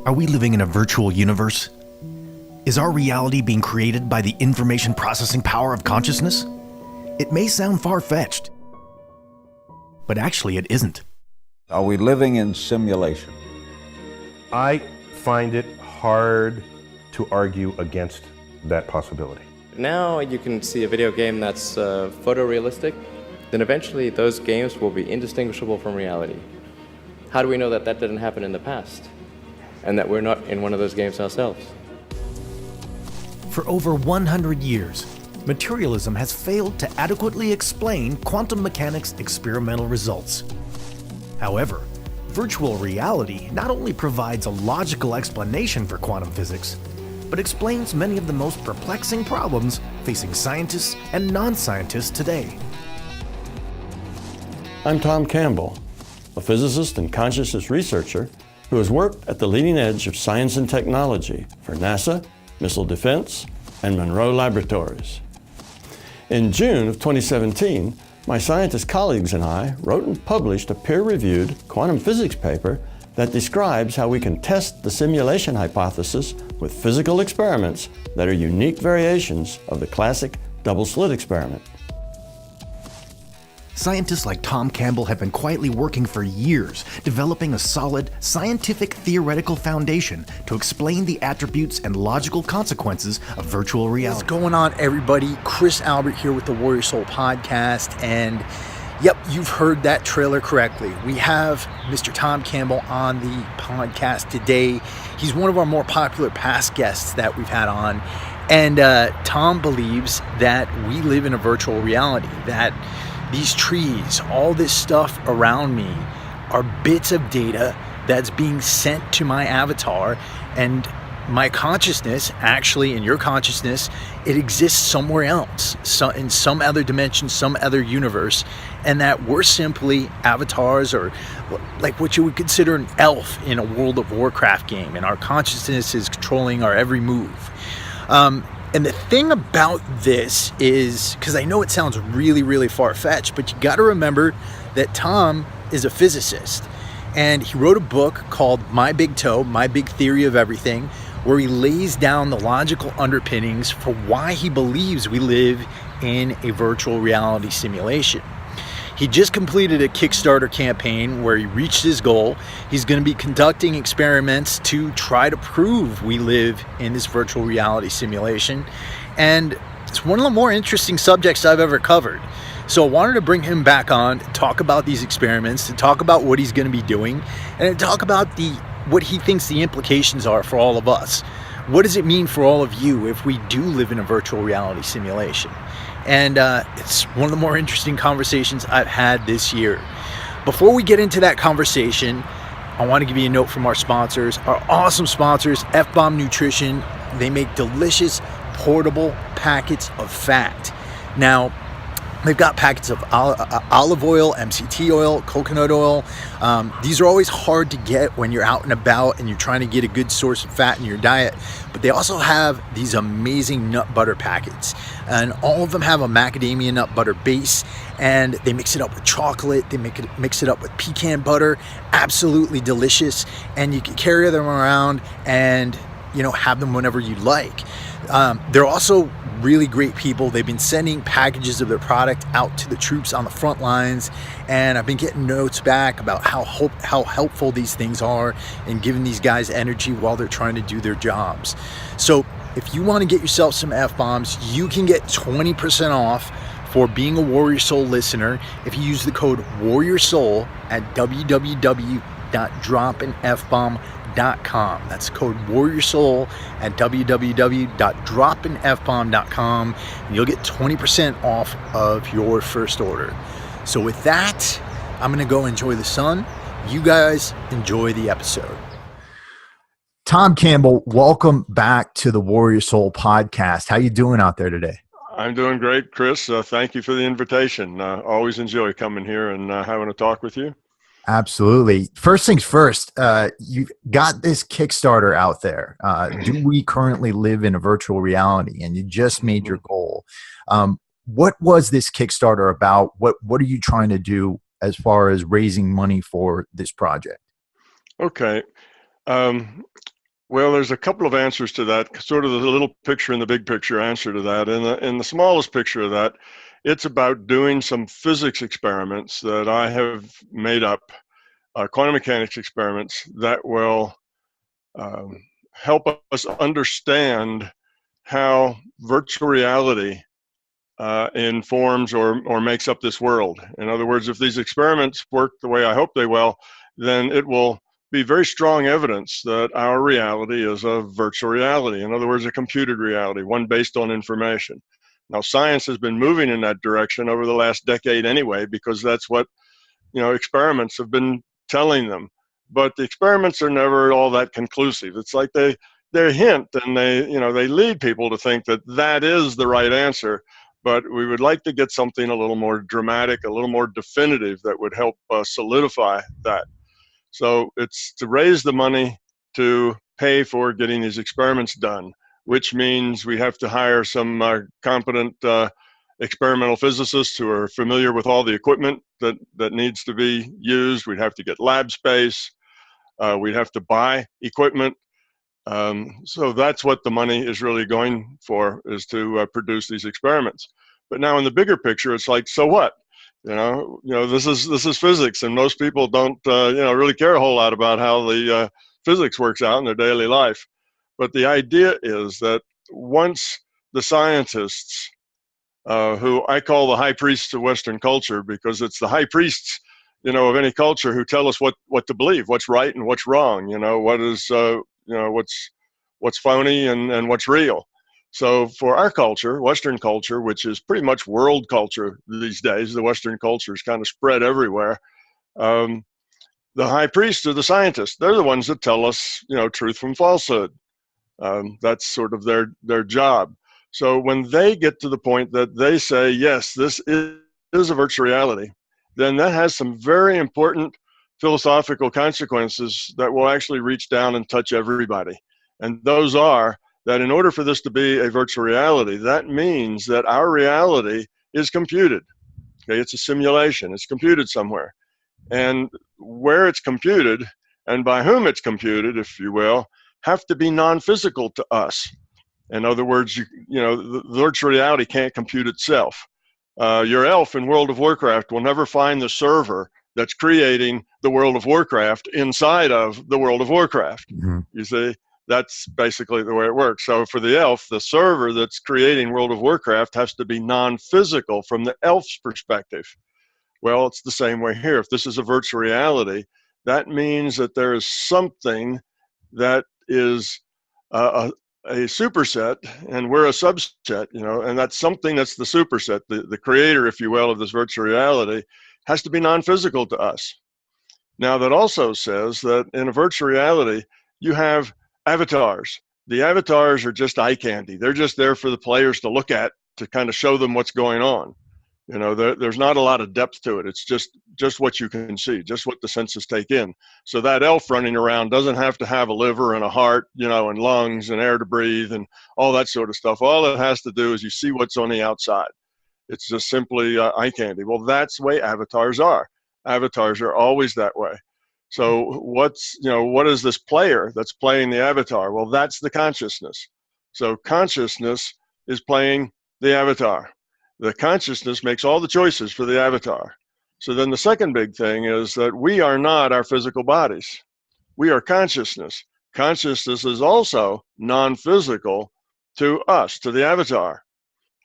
Are we living in a virtual universe? Is our reality being created by the information processing power of consciousness? It may sound far-fetched, but actually it isn't. Are we living in simulation? I find it hard to argue against that possibility. Now you can see a video game that's photorealistic, then eventually those games will be indistinguishable from reality. How do we know that that didn't happen in the past? And that we're not in one of those games ourselves? For over 100 years, materialism has failed to adequately explain quantum mechanics' experimental results. However, virtual reality not only provides a logical explanation for quantum physics, but explains many of the most perplexing problems facing scientists and non-scientists today. I'm Tom Campbell, a physicist and consciousness researcher who has worked at the leading edge of science and technology for NASA, Missile Defense, and Monroe Laboratories. In June of 2017, my scientist colleagues and I wrote and published a peer-reviewed quantum physics paper that describes how we can test the simulation hypothesis with physical experiments that are unique variations of the classic double-slit experiment. Scientists like Tom Campbell have been quietly working for years, developing a solid, scientific theoretical foundation to explain the attributes and logical consequences of virtual reality. What's going on, everybody? Chris Albert here with the Warrior Soul Podcast, and yep, you've heard that trailer correctly. We have Mr. Tom Campbell on the podcast today. He's one of our more popular past guests that we've had on, and Tom believes that we live in a virtual reality, that these trees, all this stuff around me are bits of data that's being sent to my avatar, and my consciousness, actually in your consciousness, it exists somewhere else, in some other dimension, some other universe, and that we're simply avatars, or like what you would consider an elf in a World of Warcraft game, and our consciousness is controlling our every move. And the thing about this is, because I know it sounds really, really far-fetched, but you got to remember that Tom is a physicist, and he wrote a book called My Big Toe, My Big Theory of Everything, where he lays down the logical underpinnings for why he believes we live in a virtual reality simulation. He just completed a Kickstarter campaign where he reached his goal. He's going to be conducting experiments to try to prove we live in this virtual reality simulation. And it's one of the more interesting subjects I've ever covered. So I wanted to bring him back on to talk about these experiments, to talk about what he's going to be doing, and to talk about what he thinks the implications are for all of us. What does it mean for all of you if we do live in a virtual reality simulation? And it's one of the more interesting conversations I've had this year. Before we get into that conversation, I want to give you a note from our sponsors, our awesome sponsors, F-Bomb Nutrition. They make delicious portable packets of fat. Now, they've got packets of olive oil, MCT oil, coconut oil. These are always hard to get when you're out and about and you're trying to get a good source of fat in your diet. But they also have these amazing nut butter packets. And all of them have a macadamia nut butter base. And they mix it up with chocolate. They mix it up with pecan butter. Absolutely delicious. And you can carry them around and, have them whenever you like. They're also really great people. They've been sending packages of their product out to the troops on the front lines, and I've been getting notes back about how helpful these things are in giving these guys energy while they're trying to do their jobs. So if you want to get yourself some F-bombs, you can get 20% off for being a Warrior Soul listener if you use the code WarriorSoul at www.dropinfbomb.com. That's code WarriorSoul at www.dropinfbomb.com, and you'll get 20% off of your first order. So with that, I'm going to go enjoy the sun. You guys enjoy the episode. Tom Campbell, welcome back to the Warrior Soul Podcast. How you doing out there today? I'm doing great, Chris. Thank you for the invitation. Always enjoy coming here and having a talk with you. Absolutely. First things first, you've got this Kickstarter out there. Do we currently live in a virtual reality? And you just made your goal. What was this Kickstarter about? What are you trying to do as far as raising money for this project? Okay. Well, there's a couple of answers to that, sort of the little picture and the big picture answer to that. In the smallest picture of that, it's about doing some physics experiments that I have made up, quantum mechanics experiments that will help us understand how virtual reality informs or makes up this world. In other words, if these experiments work the way I hope they will, then it will be very strong evidence that our reality is a virtual reality. In other words, a computed reality, one based on information. Now, science has been moving in that direction over the last decade anyway, because that's what, experiments have been telling them. But the experiments are never all that conclusive. It's like they hint and they lead people to think that that is the right answer. But we would like to get something a little more dramatic, a little more definitive that would help solidify that. So it's to raise the money to pay for getting these experiments done, which means we have to hire some competent experimental physicists who are familiar with all the equipment that needs to be used. We'd have to get lab space. We'd have to buy equipment. So that's what the money is really going for, is to produce these experiments. But now in the bigger picture, it's like, so what? This is physics, and most people don't, really care a whole lot about how the physics works out in their daily life. But the idea is that once the scientists, who I call the high priests of Western culture, because it's the high priests, of any culture, who tell us what to believe, what's right and what's wrong, what is, what's phony and what's real. So for our culture, Western culture, which is pretty much world culture these days, the Western culture is kind of spread everywhere. The high priests are the scientists. They're the ones that tell us, truth from falsehood. That's sort of their job. So when they get to the point that they say, yes, this is a virtual reality, then that has some very important philosophical consequences that will actually reach down and touch everybody. And those are that in order for this to be a virtual reality, that means that our reality is computed. Okay, it's a simulation. It's computed somewhere. And where it's computed and by whom it's computed, if you will, have to be non-physical to us. In other words, the virtual reality can't compute itself. Your elf in World of Warcraft will never find the server that's creating the World of Warcraft inside of the World of Warcraft. Mm-hmm. You see? That's basically the way it works. So for the elf, the server that's creating World of Warcraft has to be non-physical from the elf's perspective. Well, it's the same way here. If this is a virtual reality, that means that there is something that is a superset, and we're a subset, and that's something that's the superset, the creator, if you will, of this virtual reality, has to be non-physical to us. Now, that also says that in a virtual reality, you have avatars. The avatars are just eye candy. They're just there for the players to look at, to kind of show them what's going on. There's not a lot of depth to it. It's just what you can see, just what the senses take in. So that elf running around doesn't have to have a liver and a heart, and lungs and air to breathe and all that sort of stuff. All it has to do is you see what's on the outside. It's just simply eye candy. Well, that's the way avatars are. Avatars are always that way. So what is this player that's playing the avatar? Well, that's the consciousness. So consciousness is playing the avatar. The consciousness makes all the choices for the avatar. So then the second big thing is that we are not our physical bodies. We are consciousness. Consciousness is also non-physical to us, to the avatar.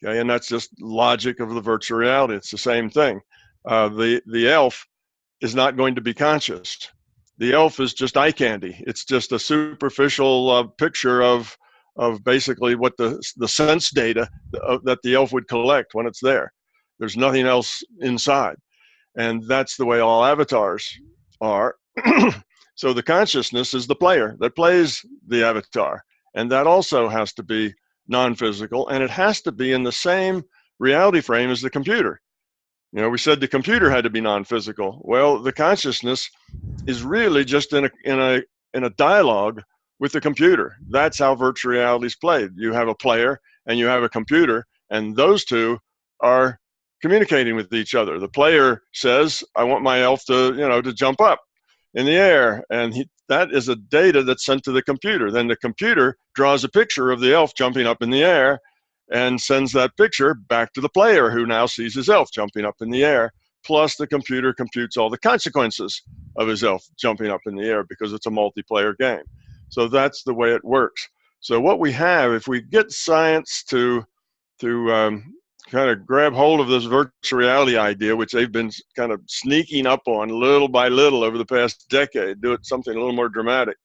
Okay, and that's just logic of the virtual reality. It's the same thing. The elf is not going to be conscious. The elf is just eye candy. It's just a superficial picture of basically what the sense data that the elf would collect when it's there. There's nothing else inside. And that's the way all avatars are. So the consciousness is the player that plays the avatar. And that also has to be non-physical, and it has to be in the same reality frame as the computer. We said the computer had to be non-physical. Well, the consciousness is really just in a dialogue with the computer. That's how virtual reality is played. You have a player and you have a computer, and those two are communicating with each other. The player says, I want my elf to jump up. in the air, and that is a data that's sent to the computer. Then the computer draws a picture of the elf jumping up in the air and sends that picture back to the player, who now sees his elf jumping up in the air. Plus, the computer computes all the consequences of his elf jumping up in the air, because it's a multiplayer game. So that's the way it works. So what we have, if we get science to kind of grab hold of this virtual reality idea, which they've been kind of sneaking up on little by little over the past decade, do it something a little more dramatic,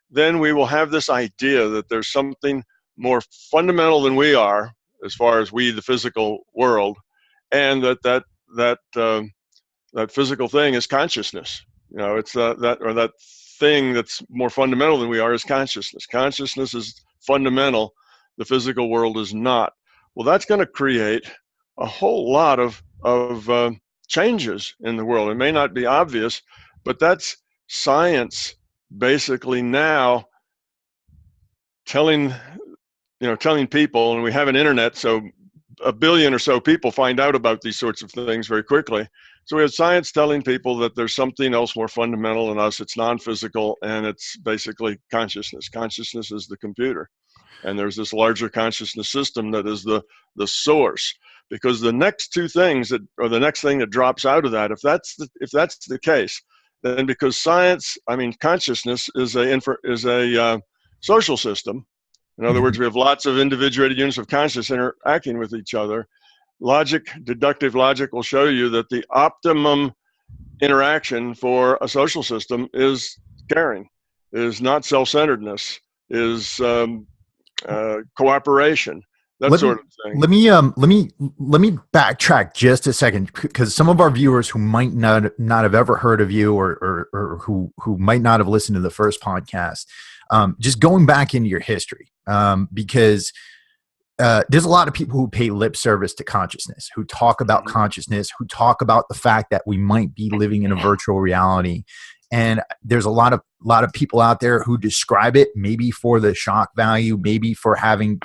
then we will have this idea that there's something more fundamental than we are, as far as we, the physical world, and that physical thing is consciousness. You know, it's that thing that's more fundamental than we are is consciousness. Consciousness is fundamental. The physical world is not. Well, that's going to create a whole lot of changes in the world. It may not be obvious, but that's science basically now telling people, and we have an internet, so a billion or so people find out about these sorts of things very quickly. So we have science telling people that there's something else more fundamental than us. It's non-physical, and it's basically consciousness. Consciousness is the computer. And there's this larger consciousness system that is the source. Because the next two things or the next thing that drops out of that, if that's the case, then because consciousness is a social system. In other words, we have lots of individuated units of consciousness interacting with each other. Deductive logic will show you that the optimum interaction for a social system is caring, is not self-centeredness, is cooperation, sort of thing. Let me backtrack just a second, because some of our viewers who might not have ever heard of you, or who might not have listened to the first podcast, just going back into your history, because there's a lot of people who pay lip service to consciousness, who talk about consciousness, who talk about the fact that we might be living in a virtual reality. And there's a lot of people out there who describe it, maybe for the shock value, maybe for having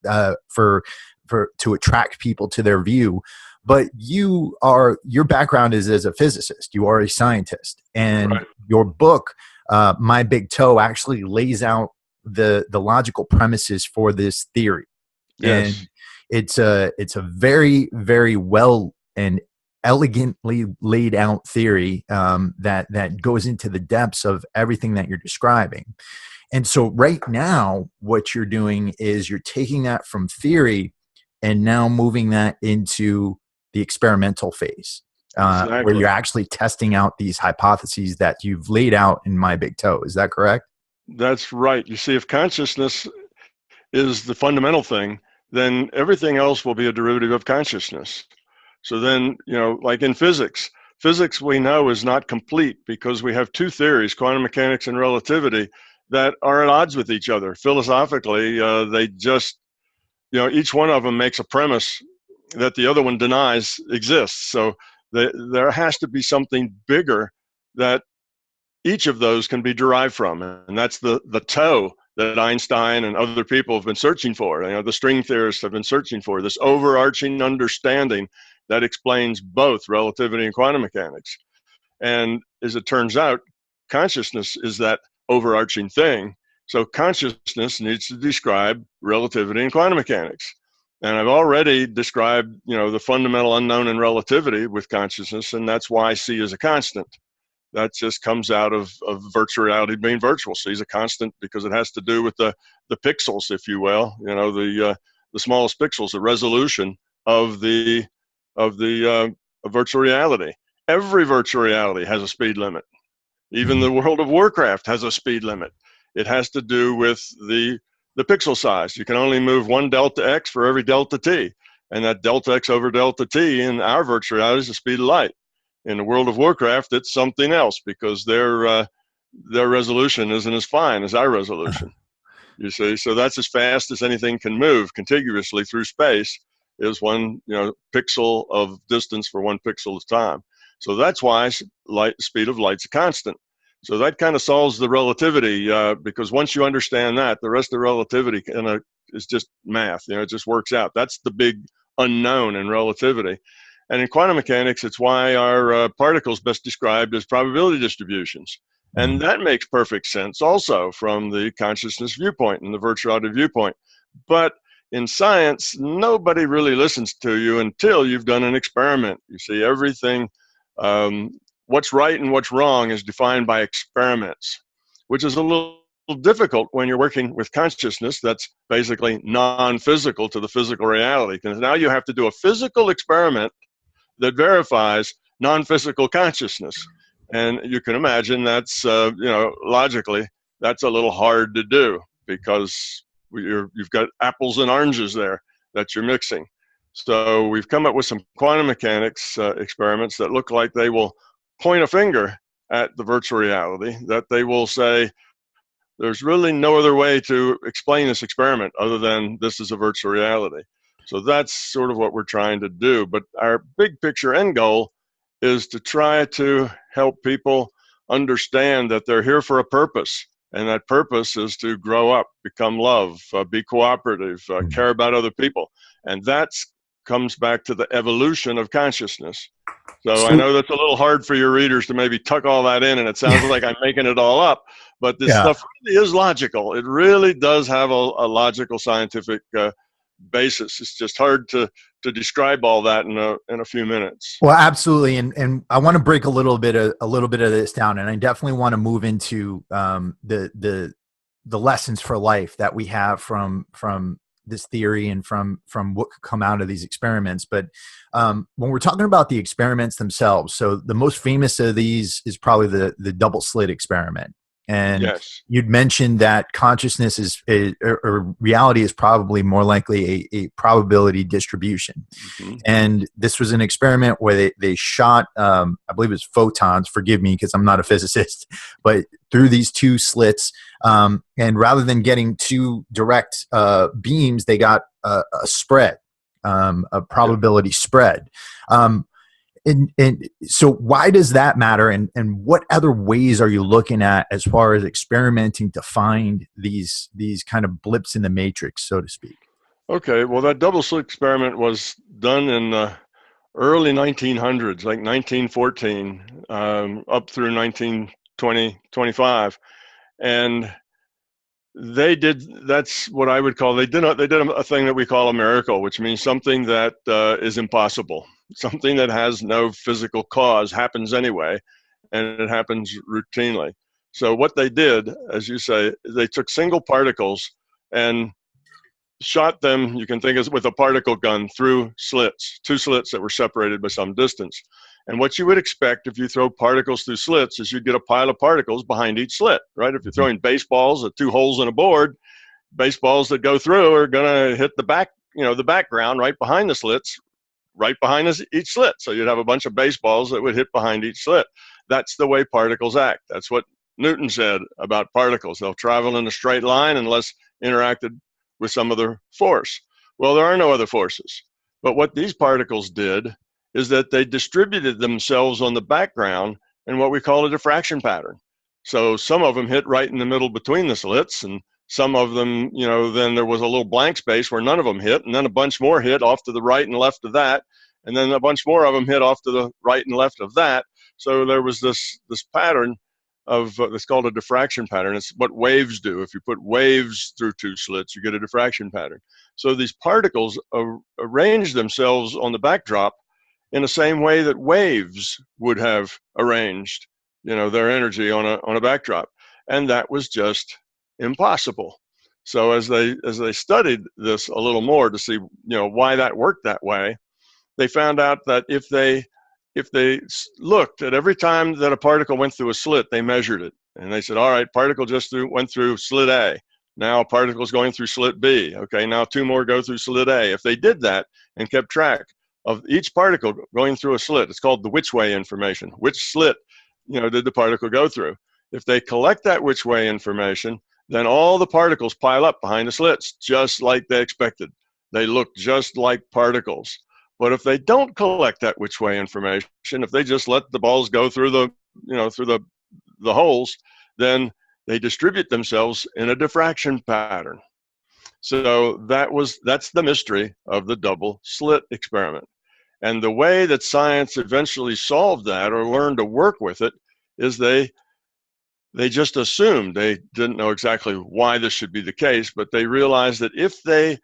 to attract people to their view. But your background is as a physicist. You are a scientist, and right. Your book, My Big Toe, actually lays out the logical premises for this theory. Yes. And it's a very, very well and elegantly laid out theory that goes into the depths of everything that you're describing. And so right now, what you're doing is you're taking that from theory and now moving that into the experimental phase, Exactly. where you're actually testing out these hypotheses that you've laid out in My Big Toe. Is that correct? That's right. You see, if consciousness is the fundamental thing, then everything else will be a derivative of consciousness. So then, like in physics we know is not complete because we have two theories, quantum mechanics and relativity, that are at odds with each other. Philosophically, they just, each one of them makes a premise that the other one denies exists. So there has to be something bigger that each of those can be derived from. And that's the toe that Einstein and other people have been searching for. The string theorists have been searching for this overarching understanding that explains both relativity and quantum mechanics. And as it turns out, consciousness is that overarching thing. So consciousness needs to describe relativity and quantum mechanics. And I've already described, the fundamental unknown in relativity with consciousness, and that's why C is a constant. That just comes out of virtual reality being virtual. C is a constant because it has to do with the pixels, if you will, the smallest pixels, the resolution of the virtual reality. Every virtual reality has a speed limit. Even the World of Warcraft has a speed limit. It has to do with the pixel size. You can only move one delta X for every delta T. And that delta X over delta T in our virtual reality is the speed of light. In the World of Warcraft, it's something else because their resolution isn't as fine as our resolution. You see, so that's as fast as anything can move contiguously through space is one pixel of distance for one pixel of time. So that's why speed of light's a constant. So that kind of solves the relativity because once you understand that, the rest of relativity is just math. It just works out. That's the big unknown in relativity. And in quantum mechanics, it's why our particles best described as probability distributions. And that makes perfect sense also from the consciousness viewpoint and the virtuality viewpoint. But in science, nobody really listens to you until you've done an experiment. You see, everything, what's right and what's wrong is defined by experiments, which is a little difficult when you're working with consciousness that's basically non-physical to the physical reality. Because now you have to do a physical experiment that verifies non-physical consciousness. And you can imagine that's, logically, that's a little hard to do because you've got apples and oranges there that you're mixing. So we've come up with some quantum mechanics experiments that look like they will point a finger at the virtual reality, that they will say, there's really no other way to explain this experiment other than this is a virtual reality. So that's sort of what we're trying to do. But our big picture end goal is to try to help people understand that they're here for a purpose. And that purpose is to grow up, become love, be cooperative, care about other people. And that comes back to the evolution of consciousness. So I know that's a little hard for your readers to maybe tuck all that in, and it sounds like I'm making it all up, but this stuff really is logical. It really does have a logical scientific basis. It's just hard to describe all that in a few minutes. Well, absolutely, and I want to break a little bit of this down, and I definitely want to move into the lessons for life that we have from this theory and from what could come out of these experiments. But when we're talking about the experiments themselves, so the most famous of these is probably the double slit experiment. And yes, you'd mentioned that consciousness or reality is probably more likely a probability distribution. mm-hmm. And this was an experiment where they shot, I believe it was photons, forgive me because I'm not a physicist, but through these two slits. And rather than getting two direct beams, they got a spread, a probability spread. And so why does that matter? And what other ways are you looking at as far as experimenting to find these kind of blips in the matrix, so to speak? Okay, well, that double slit experiment was done in the early 1900s, like 1914, up through 1920, 25. And that's what I would call, they did a thing that we call a miracle, which means something that is impossible. Something that has no physical cause happens anyway, and it happens routinely. So what they did, as you say, they took single particles and shot them, you can think of with a particle gun, through slits, two slits that were separated by some distance. And what you would expect if you throw particles through slits is you'd get a pile of particles behind each slit, right? If you're throwing baseballs at two holes in a board, baseballs that go through are going to hit the background right behind the slits, right behind each slit. So you'd have a bunch of baseballs that would hit behind each slit. That's the way particles act. That's what Newton said about particles. They'll travel in a straight line unless interacted with some other force. Well, there are no other forces. But what these particles did is that they distributed themselves on the background in what we call a diffraction pattern. So some of them hit right in the middle between the slits, and some of them, then there was a little blank space where none of them hit, and then a bunch more hit off to the right and left of that, and then a bunch more of them hit off to the right and left of that. So there was this pattern of it's called a diffraction pattern. It's what waves do. If you put waves through two slits, you get a diffraction pattern. So these particles arrange themselves on the backdrop in the same way that waves would have arranged, their energy on a backdrop, and that was just impossible. So as they studied this a little more to see, why that worked that way, they found out that if they looked at every time that a particle went through a slit, they measured it, and they said, all right, particle just went through slit A. Now a particle's going through slit B. Okay, now two more go through slit A. If they did that and kept track of each particle going through a slit, it's called the which way information. Which slit, did the particle go through? If they collect that which way information, then all the particles pile up behind the slits, just like they expected. They look just like particles. But if they don't collect that which way information, if they just let the balls go through the holes, then they distribute themselves in a diffraction pattern. So that's the mystery of the double slit experiment. And the way that science eventually solved that or learned to work with it is they they just assumed, they didn't know exactly why this should be the case, but they realized that if they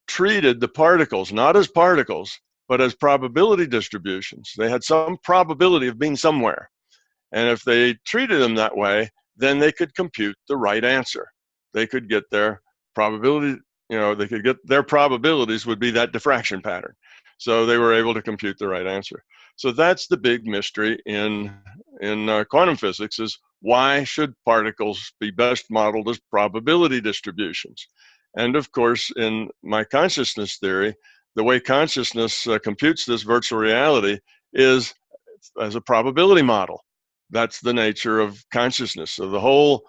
treated the particles not as particles, but as probability distributions, they had some probability of being somewhere. And if they treated them that way, then they could compute the right answer. They could get their probability, they could get their probabilities would be that diffraction pattern. So they were able to compute the right answer. So that's the big mystery in quantum physics, is why should particles be best modeled as probability distributions? And of course, in my consciousness theory, the way consciousness computes this virtual reality is as a probability model. That's the nature of consciousness. So the whole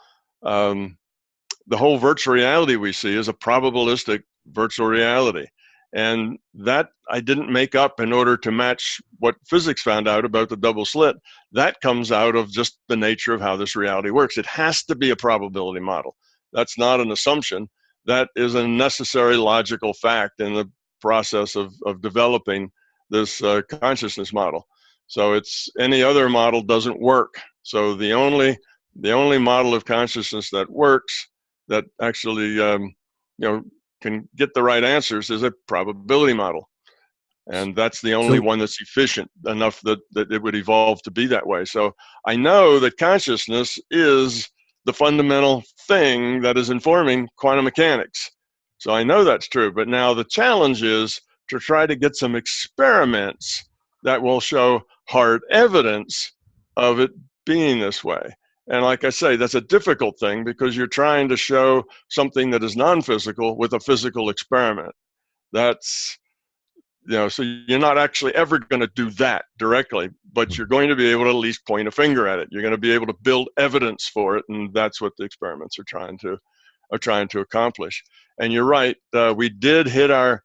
virtual reality we see is a probabilistic virtual reality. And that I didn't make up in order to match what physics found out about the double slit. That comes out of just the nature of how this reality works. It has to be a probability model. That's not an assumption. That is a necessary logical fact in the process of developing this consciousness model. So it's any other model doesn't work. So the only model of consciousness that works, that actually can get the right answers, is a probability model. And that's the only one that's efficient enough that it would evolve to be that way. So I know that consciousness is the fundamental thing that is informing quantum mechanics. So I know that's true. But now the challenge is to try to get some experiments that will show hard evidence of it being this way. And like I say, that's a difficult thing because you're trying to show something that is non-physical with a physical experiment. That's, so you're not actually ever going to do that directly, but you're going to be able to at least point a finger at it. You're going to be able to build evidence for it, and that's what the experiments are trying to accomplish. And you're right, we did hit our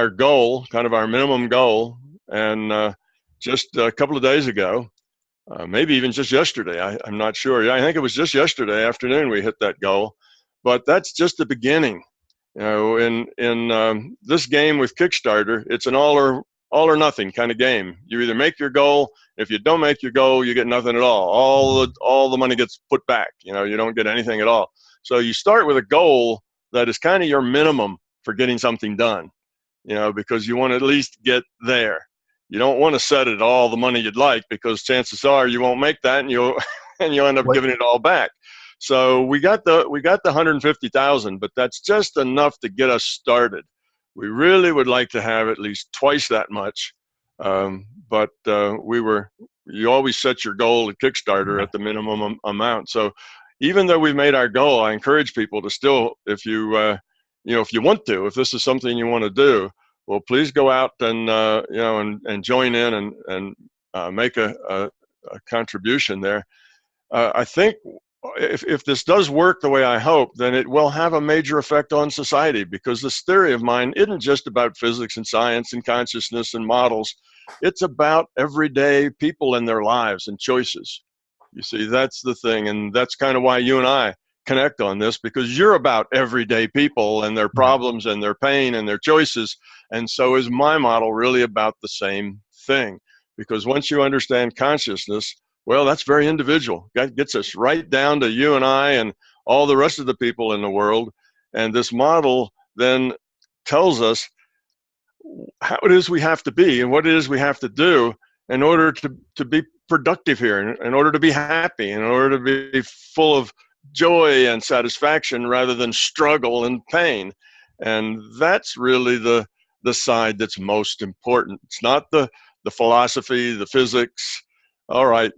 goal, kind of our minimum goal, and just a couple of days ago, maybe even just yesterday, I'm not sure. I think it was just yesterday afternoon we hit that goal, but that's just the beginning. In this game with Kickstarter, it's an all or nothing kind of game. You either make your goal. If you don't make your goal, you get nothing at all. All the money gets put back. You don't get anything at all. So you start with a goal that is kind of your minimum for getting something done. Because you want to at least get there. You don't want to set it all the money you'd like, because chances are you won't make that, and you'll end up giving it all back. So we got the 150,000, but that's just enough to get us started. We really would like to have at least twice that much, but you always set your goal at Kickstarter at the minimum amount. So even though we've made our goal, I encourage people to still, if you want to, if this is something you want to do, well, please go out and and join in and make a contribution there. I think if this does work the way I hope, then it will have a major effect on society, because this theory of mine isn't just about physics and science and consciousness and models. It's about everyday people and their lives and choices. You see, that's the thing, and that's kind of why you and I connect on this, because you're about everyday people and their problems and their pain and their choices, and so is my model really about the same thing. Because once you understand consciousness, well, that's very individual. That gets us right down to you and I and all the rest of the people in the world. And this model then tells us how it is we have to be and what it is we have to do in order to be productive here, in order to be happy, in order to be full of joy and satisfaction rather than struggle and pain. And that's really the side that's most important. It's not the philosophy, the physics. All right,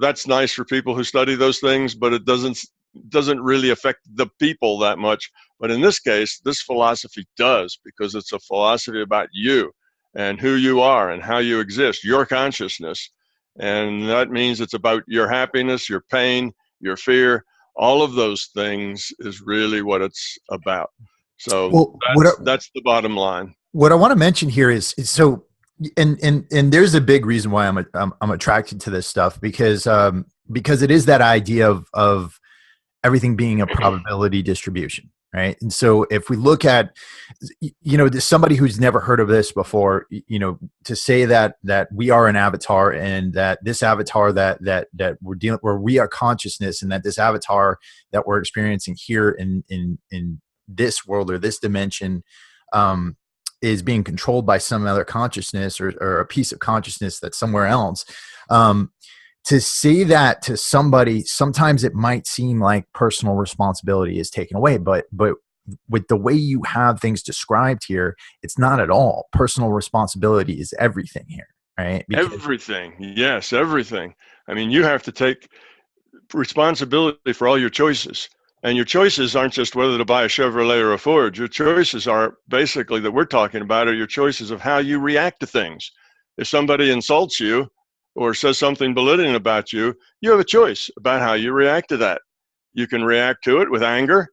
that's nice for people who study those things, but it doesn't really affect the people that much. But in this case, this philosophy does, because it's a philosophy about you and who you are and how you exist, your consciousness. And that means it's about your happiness, your pain, your fear. All of those things is really what it's about. So that's the bottom line. What I want to mention here is so, and there's a big reason why I'm attracted to this stuff, because it is that idea of everything being a probability distribution. right? And so if we look at, somebody who's never heard of this before, to say that we are an avatar, and that this avatar that we're dealing, where we are consciousness, and that this avatar that we're experiencing here in this world or this dimension is being controlled by some other consciousness, or a piece of consciousness that's somewhere else. To say that to somebody, sometimes it might seem like personal responsibility is taken away, but with the way you have things described here, it's not at all. Personal responsibility is everything here, right? Everything. Yes, everything. I mean, you have to take responsibility for all your choices. And your choices aren't just whether to buy a Chevrolet or a Ford. Your choices are basically, that we're talking about, are your choices of how you react to things. If somebody insults you or says something belittling about you, you have a choice about how you react to that. You can react to it with anger,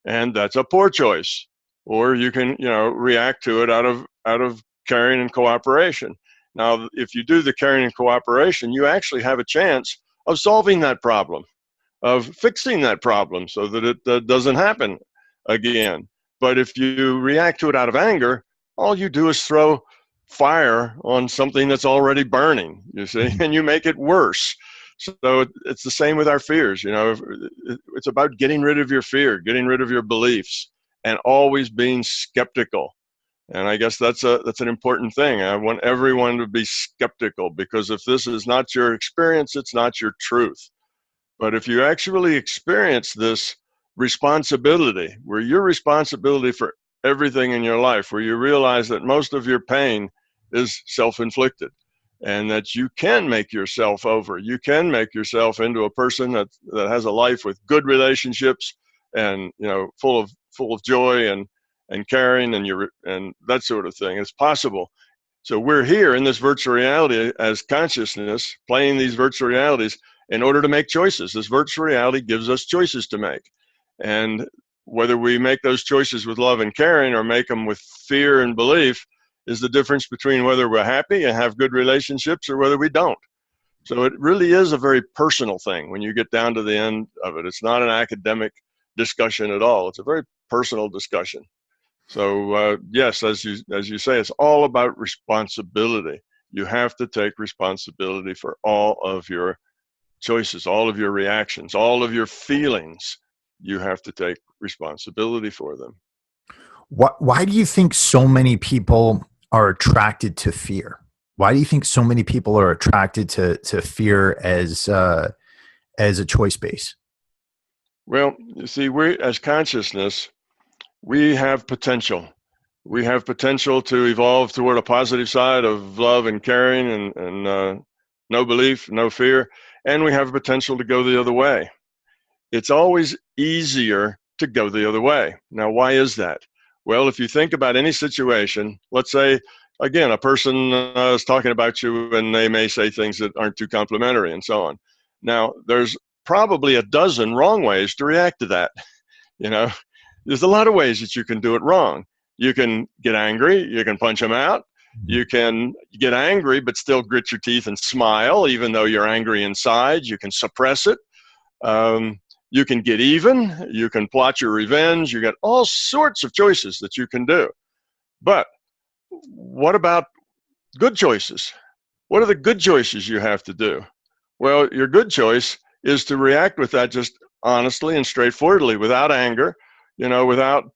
and that's a poor choice. Or you can, react to it out of caring and cooperation. Now, if you do the caring and cooperation, you actually have a chance of solving that problem, of fixing that problem so that it doesn't happen again. But if you react to it out of anger, all you do is throw fire on something that's already burning, you see, and you make it worse. So it's the same with our fears. It's about getting rid of your fear, getting rid of your beliefs, and always being skeptical. And I guess that's an important thing. I want everyone to be skeptical, because if this is not your experience, it's not your truth. But if you actually experience this responsibility, where you're responsibility for everything in your life, where you realize that most of your pain is self-inflicted, and that you can make yourself over, you can make yourself into a person that has a life with good relationships, and full of joy and caring and that sort of thing. It's possible. So we're here in this virtual reality as consciousness, playing these virtual realities in order to make choices. This virtual reality gives us choices to make. And whether we make those choices with love and caring, or make them with fear and belief, is the difference between whether we're happy and have good relationships or whether we don't. So it really is a very personal thing when you get down to the end of it. It's not an academic discussion at all. It's a very personal discussion. So yes, as you say, it's all about responsibility. You have to take responsibility for all of your choices, all of your reactions, all of your feelings. You have to take responsibility for them. Why do you think so many people are attracted to fear? Why do you think so many people are attracted to fear as a choice base? Well, you see, we as consciousness, we have potential. We have potential to evolve toward a positive side of love and caring and no belief, no fear. And we have potential to go the other way. It's always easier to go the other way. Now, why is that? Well, if you think about any situation, let's say, again, a person is talking about you and they may say things that aren't too complimentary and so on. Now, there's probably a dozen wrong ways to react to that. There's a lot of ways that you can do it wrong. You can get angry, you can punch them out. You can get angry but still grit your teeth and smile even though you're angry inside. You can suppress it. You can get even. You can plot your revenge. You got all sorts of choices that you can do. But what about good choices? What are the good choices you have to do? Well, your good choice is to react with that just honestly and straightforwardly, without anger, without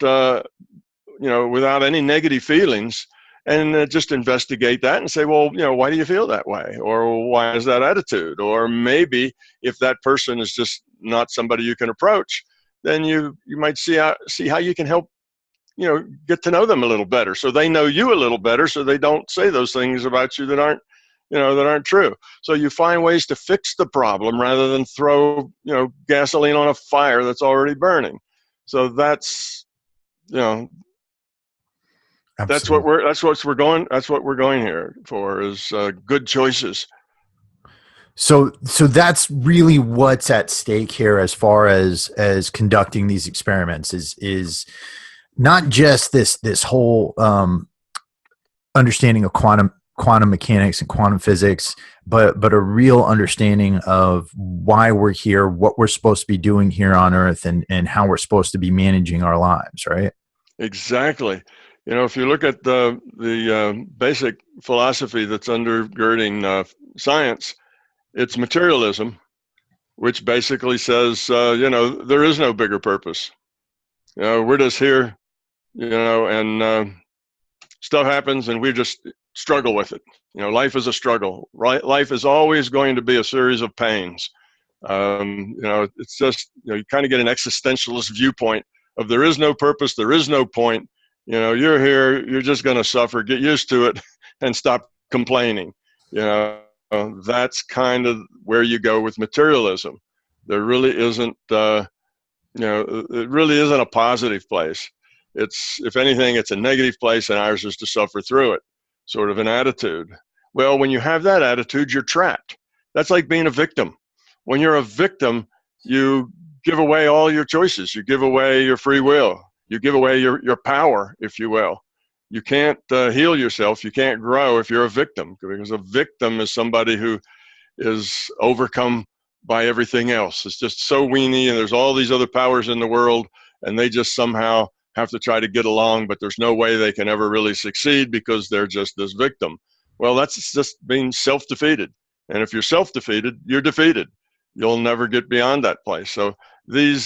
any negative feelings, and just investigate that and say, well, why do you feel that way? Or why is that attitude? Or maybe if that person is just not somebody you can approach, then you might see how you can help, get to know them a little better, so they know you a little better, so they don't say those things about you that aren't true. So you find ways to fix the problem rather than throw, gasoline on a fire that's already burning. So that's That's what we're going here for, is good choices. So that's really what's at stake here, as far as conducting these experiments, is not just this whole understanding of quantum quantum mechanics and quantum physics, but a real understanding of why we're here, what we're supposed to be doing here on Earth, and how we're supposed to be managing our lives, right? Exactly. You know, if you look at the basic philosophy that's undergirding science, it's materialism, which basically says, there is no bigger purpose. We're just here, and stuff happens and we just struggle with it. Life is a struggle, right? Life is always going to be a series of pains. It's just, you kind of get an existentialist viewpoint of there is no purpose, there is no point. You're here, you're just going to suffer, get used to it and stop complaining. That's kind of where you go with materialism. There really isn't, it really isn't a positive place. It's, if anything, it's a negative place, and ours is to suffer through it, sort of an attitude. Well, when you have that attitude, you're trapped. That's like being a victim. When you're a victim, you give away all your choices. You give away your free will. You give away your power, if you will. You can't heal yourself. You can't grow if you're a victim, because a victim is somebody who is overcome by everything else. It's just so weenie, and there's all these other powers in the world, and they just somehow have to try to get along, but there's no way they can ever really succeed because they're just this victim. Well, that's just being self-defeated. And if you're self-defeated, you're defeated. You'll never get beyond that place. So the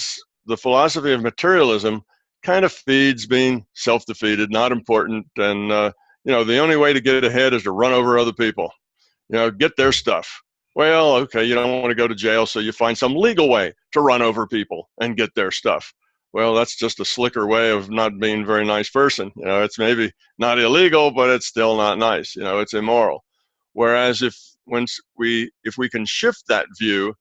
philosophy of materialism kind of feeds being self-defeated, not important. And, the only way to get ahead is to run over other people, get their stuff. Well, okay, you don't want to go to jail, so you find some legal way to run over people and get their stuff. Well, that's just a slicker way of not being a very nice person. It's maybe not illegal, but it's still not nice. It's immoral. Whereas if we can shift that view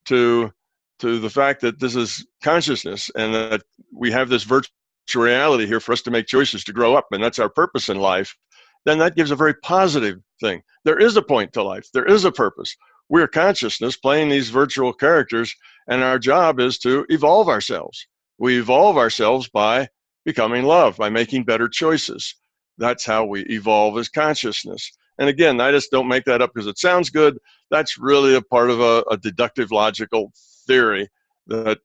to the fact that this is consciousness and that we have this virtual reality here for us to make choices to grow up, and that's our purpose in life, then that gives a very positive thing. There is a point to life. There is a purpose. We're consciousness playing these virtual characters, and our job is to evolve ourselves. We evolve ourselves by becoming love, by making better choices. That's how we evolve as consciousness. And again, I just don't make that up because it sounds good. That's really a part of a deductive logical theory that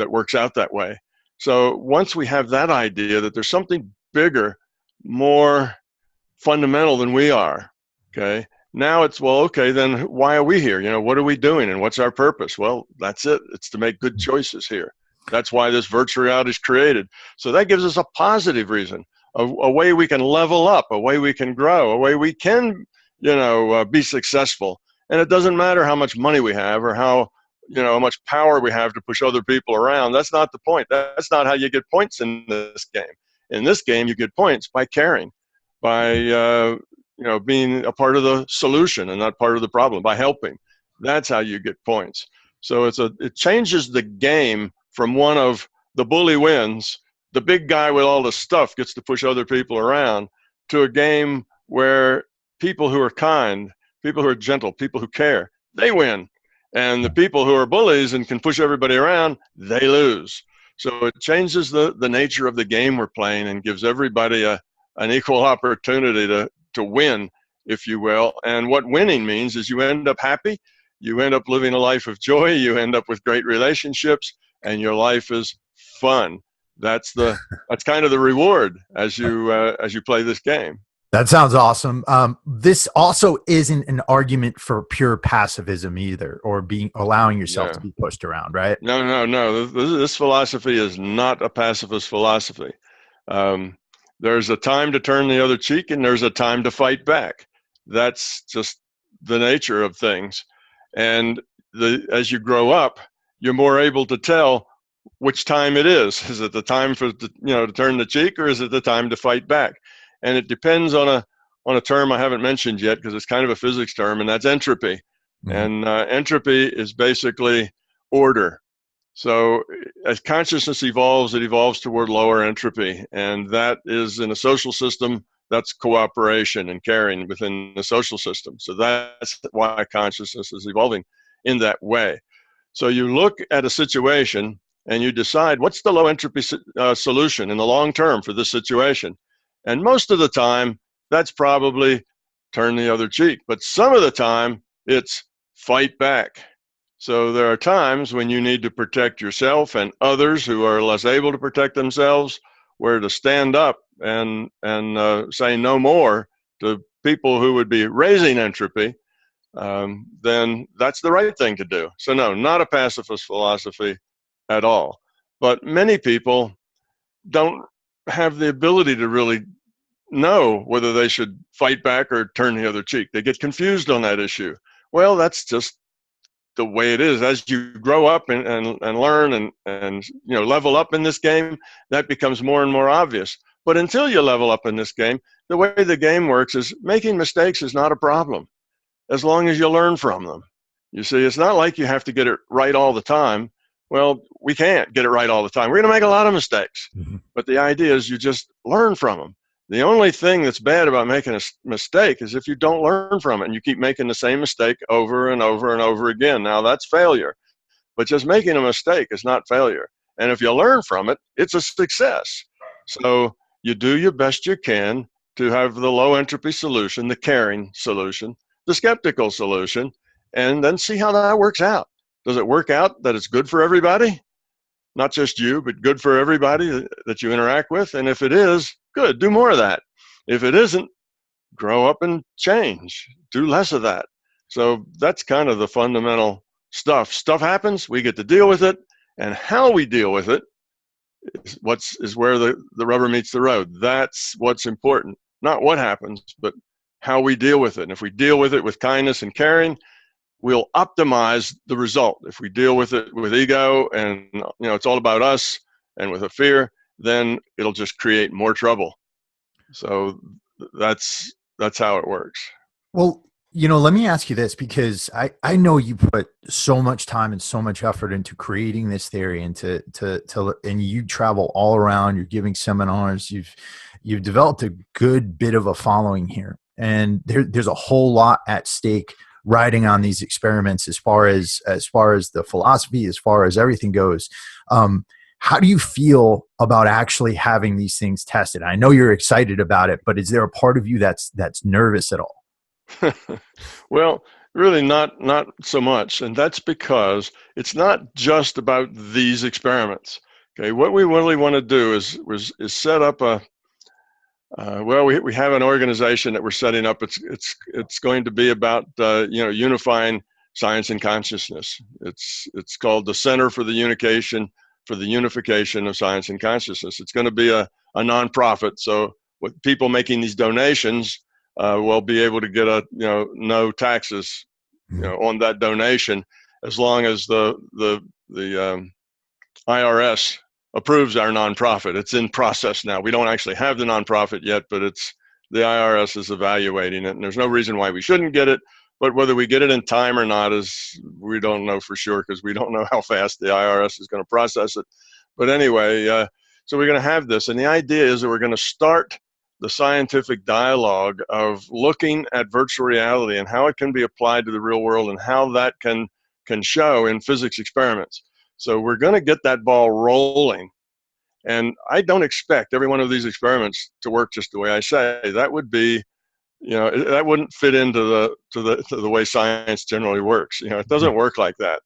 works out that way. So once we have that idea that there's something bigger, more fundamental than we are, okay, now it's, well, okay, then why are we here? What are we doing and what's our purpose? Well, that's it. It's to make good choices here. That's why this virtual reality is created. So that gives us a positive reason, a way we can level up, a way we can grow, a way we can, be successful. And it doesn't matter how much money we have or how much power we have to push other people around. That's not the point. That's not how you get points in this game. In this game, you get points by caring, by being a part of the solution and not part of the problem, by helping. That's how you get points. So it changes the game from one of the bully wins, the big guy with all the stuff gets to push other people around, to a game where people who are kind, people who are gentle, people who care, they win. And the people who are bullies and can push everybody around, they lose. So it changes the nature of the game we're playing and gives everybody an equal opportunity to win, if you will. And what winning means is you end up happy, you end up living a life of joy, you end up with great relationships, and your life is fun. That's kind of the reward as you play this game. That sounds awesome. This also isn't an argument for pure pacifism either, or allowing yourself to be pushed around, right? No. This philosophy is not a pacifist philosophy. There's a time to turn the other cheek, and there's a time to fight back. That's just the nature of things. And as you grow up, you're more able to tell which time it is. Is it the time to turn the cheek, or is it the time to fight back? And it depends on a term I haven't mentioned yet because it's kind of a physics term, and that's entropy. Mm-hmm. And entropy is basically order. So as consciousness evolves, it evolves toward lower entropy. And that is, in a social system, that's cooperation and caring within the social system. So that's why consciousness is evolving in that way. So you look at a situation and you decide, what's the low entropy solution in the long term for this situation? And most of the time, that's probably turn the other cheek. But some of the time, it's fight back. So there are times when you need to protect yourself and others who are less able to protect themselves, where to stand up and say no more to people who would be raising entropy, then that's the right thing to do. So no, not a pacifist philosophy at all. But many people don't have the ability to really know whether they should fight back or turn the other cheek. They get confused on that issue. Well, that's just the way it is. As you grow up and learn and level up in this game, that becomes more and more obvious. But until you level up in this game, the way the game works is making mistakes is not a problem, as long as you learn from them. You see, it's not like you have to get it right all the time. Well, we can't get it right all the time. We're going to make a lot of mistakes. Mm-hmm. But the idea is you just learn from them. The only thing that's bad about making a mistake is if you don't learn from it and you keep making the same mistake over and over and over again. Now, that's failure. But just making a mistake is not failure. And if you learn from it, it's a success. So you do your best you can to have the low entropy solution, the caring solution, the skeptical solution, and then see how that works out. Does it work out that it's good for everybody? Not just you, but good for everybody that you interact with? And if it is, good, do more of that. If it isn't, grow up and change. Do less of that. So that's kind of the fundamental stuff. Stuff happens, we get to deal with it, and how we deal with it is where the rubber meets the road. That's what's important. Not what happens, but how we deal with it. And if we deal with it with kindness and caring, we'll optimize the result. If we deal with it with ego and it's all about us and with a fear, then it'll just create more trouble. So that's how it works. Well, let me ask you this, because I know you put so much time and so much effort into creating this theory, and and you travel all around, you're giving seminars, you've developed a good bit of a following here, and there's a whole lot at stake riding on these experiments as far as the philosophy, as far as everything goes. How do you feel about actually having these things tested? I know you're excited about it, but is there a part of you that's nervous at all? Well, really not so much, and that's because it's not just about these experiments. Okay, what we really want to do is set up a we have an organization that we're setting up. It's going to be about unifying science and consciousness. It's called the Center for the Unification of Science and Consciousness. It's going to be a nonprofit. So with people making these donations, we'll be able to get no taxes on that donation, as long as the IRS approves our nonprofit. It's in process now. We don't actually have the nonprofit yet, but the IRS is evaluating it, and there's no reason why we shouldn't get it. But whether we get it in time or not we don't know for sure, because we don't know how fast the IRS is going to process it. But anyway, so we're going to have this, and the idea is that we're going to start the scientific dialogue of looking at virtual reality and how it can be applied to the real world and how that can show in physics experiments. So we're going to get that ball rolling. And I don't expect every one of these experiments to work just the way I say. That would be, that wouldn't fit into the way science generally works. It doesn't work like that.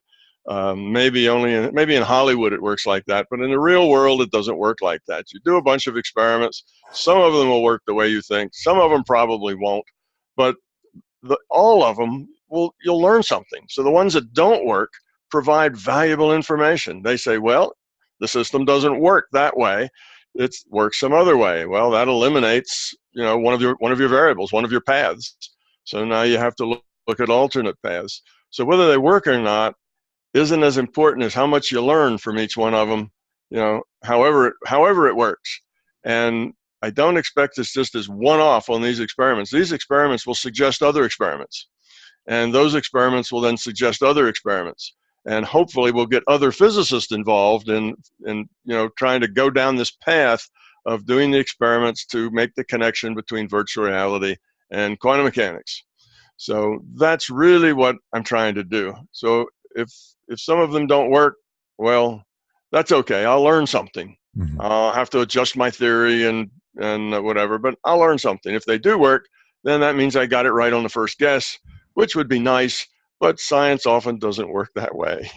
Maybe in Hollywood it works like that, but in the real world it doesn't work like that. You do a bunch of experiments. Some of them will work the way you think. Some of them probably won't. But all of them you'll learn something. So the ones that don't work provide valuable information. They say, well, the system doesn't work that way. It works some other way. Well, that eliminates, one of your variables, one of your paths. So now you have to look at alternate paths. So whether they work or not isn't as important as how much you learn from each one of them, however it works. And I don't expect this just as one-off on these experiments. These experiments will suggest other experiments, and those experiments will then suggest other experiments. And hopefully we'll get other physicists involved in trying to go down this path of doing the experiments to make the connection between virtual reality and quantum mechanics. So that's really what I'm trying to do. So if some of them don't work, well, that's okay. I'll learn something. Mm-hmm. I'll have to adjust my theory and whatever, but I'll learn something. If they do work, then that means I got it right on the first guess, which would be nice. But science often doesn't work that way.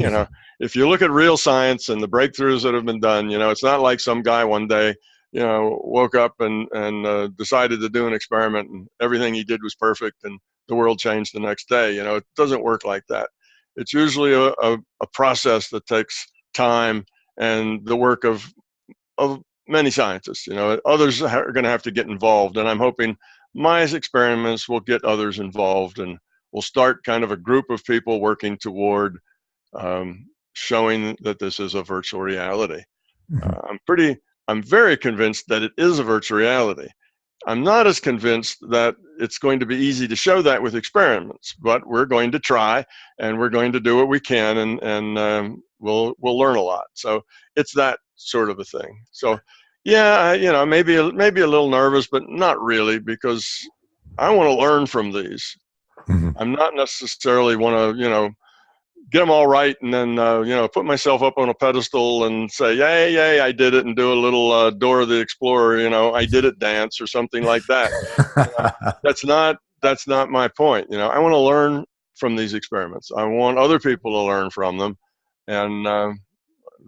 If you look at real science and the breakthroughs that have been done, it's not like some guy one day, woke up and decided to do an experiment and everything he did was perfect and the world changed the next day. It doesn't work like that. It's usually a process that takes time and the work of many scientists. Others are going to have to get involved, and I'm hoping my experiments will get others involved, and we'll start kind of a group of people working toward showing that this is a virtual reality. I'm very convinced that it is a virtual reality. I'm not as convinced that it's going to be easy to show that with experiments, but we're going to try, and we're going to do what we can, and we'll learn a lot. So it's that sort of a thing. So yeah, maybe a little nervous, but not really, because I want to learn from these. I'm not necessarily want to, get them all right and then, put myself up on a pedestal and say, yay, I did it, and do a little Dora the Explorer, I did it dance or something like that. That's not my point. I want to learn from these experiments. I want other people to learn from them, and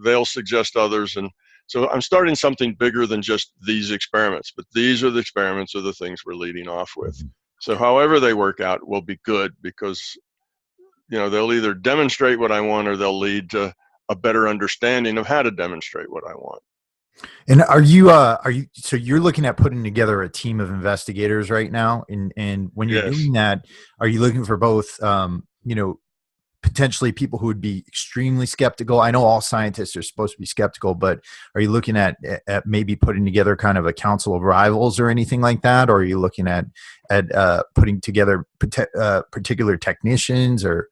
they'll suggest others. And so I'm starting something bigger than just these experiments, but these are the experiments are the things we're leading off with. So however they work out will be good, because they'll either demonstrate what I want or they'll lead to a better understanding of how to demonstrate what I want. And so you're looking at putting together a team of investigators right now, and when you're doing that, are you looking for both potentially people who would be extremely skeptical? I know all scientists are supposed to be skeptical, but are you looking at maybe putting together kind of a council of rivals or anything like that? Or are you looking at putting together particular technicians, or?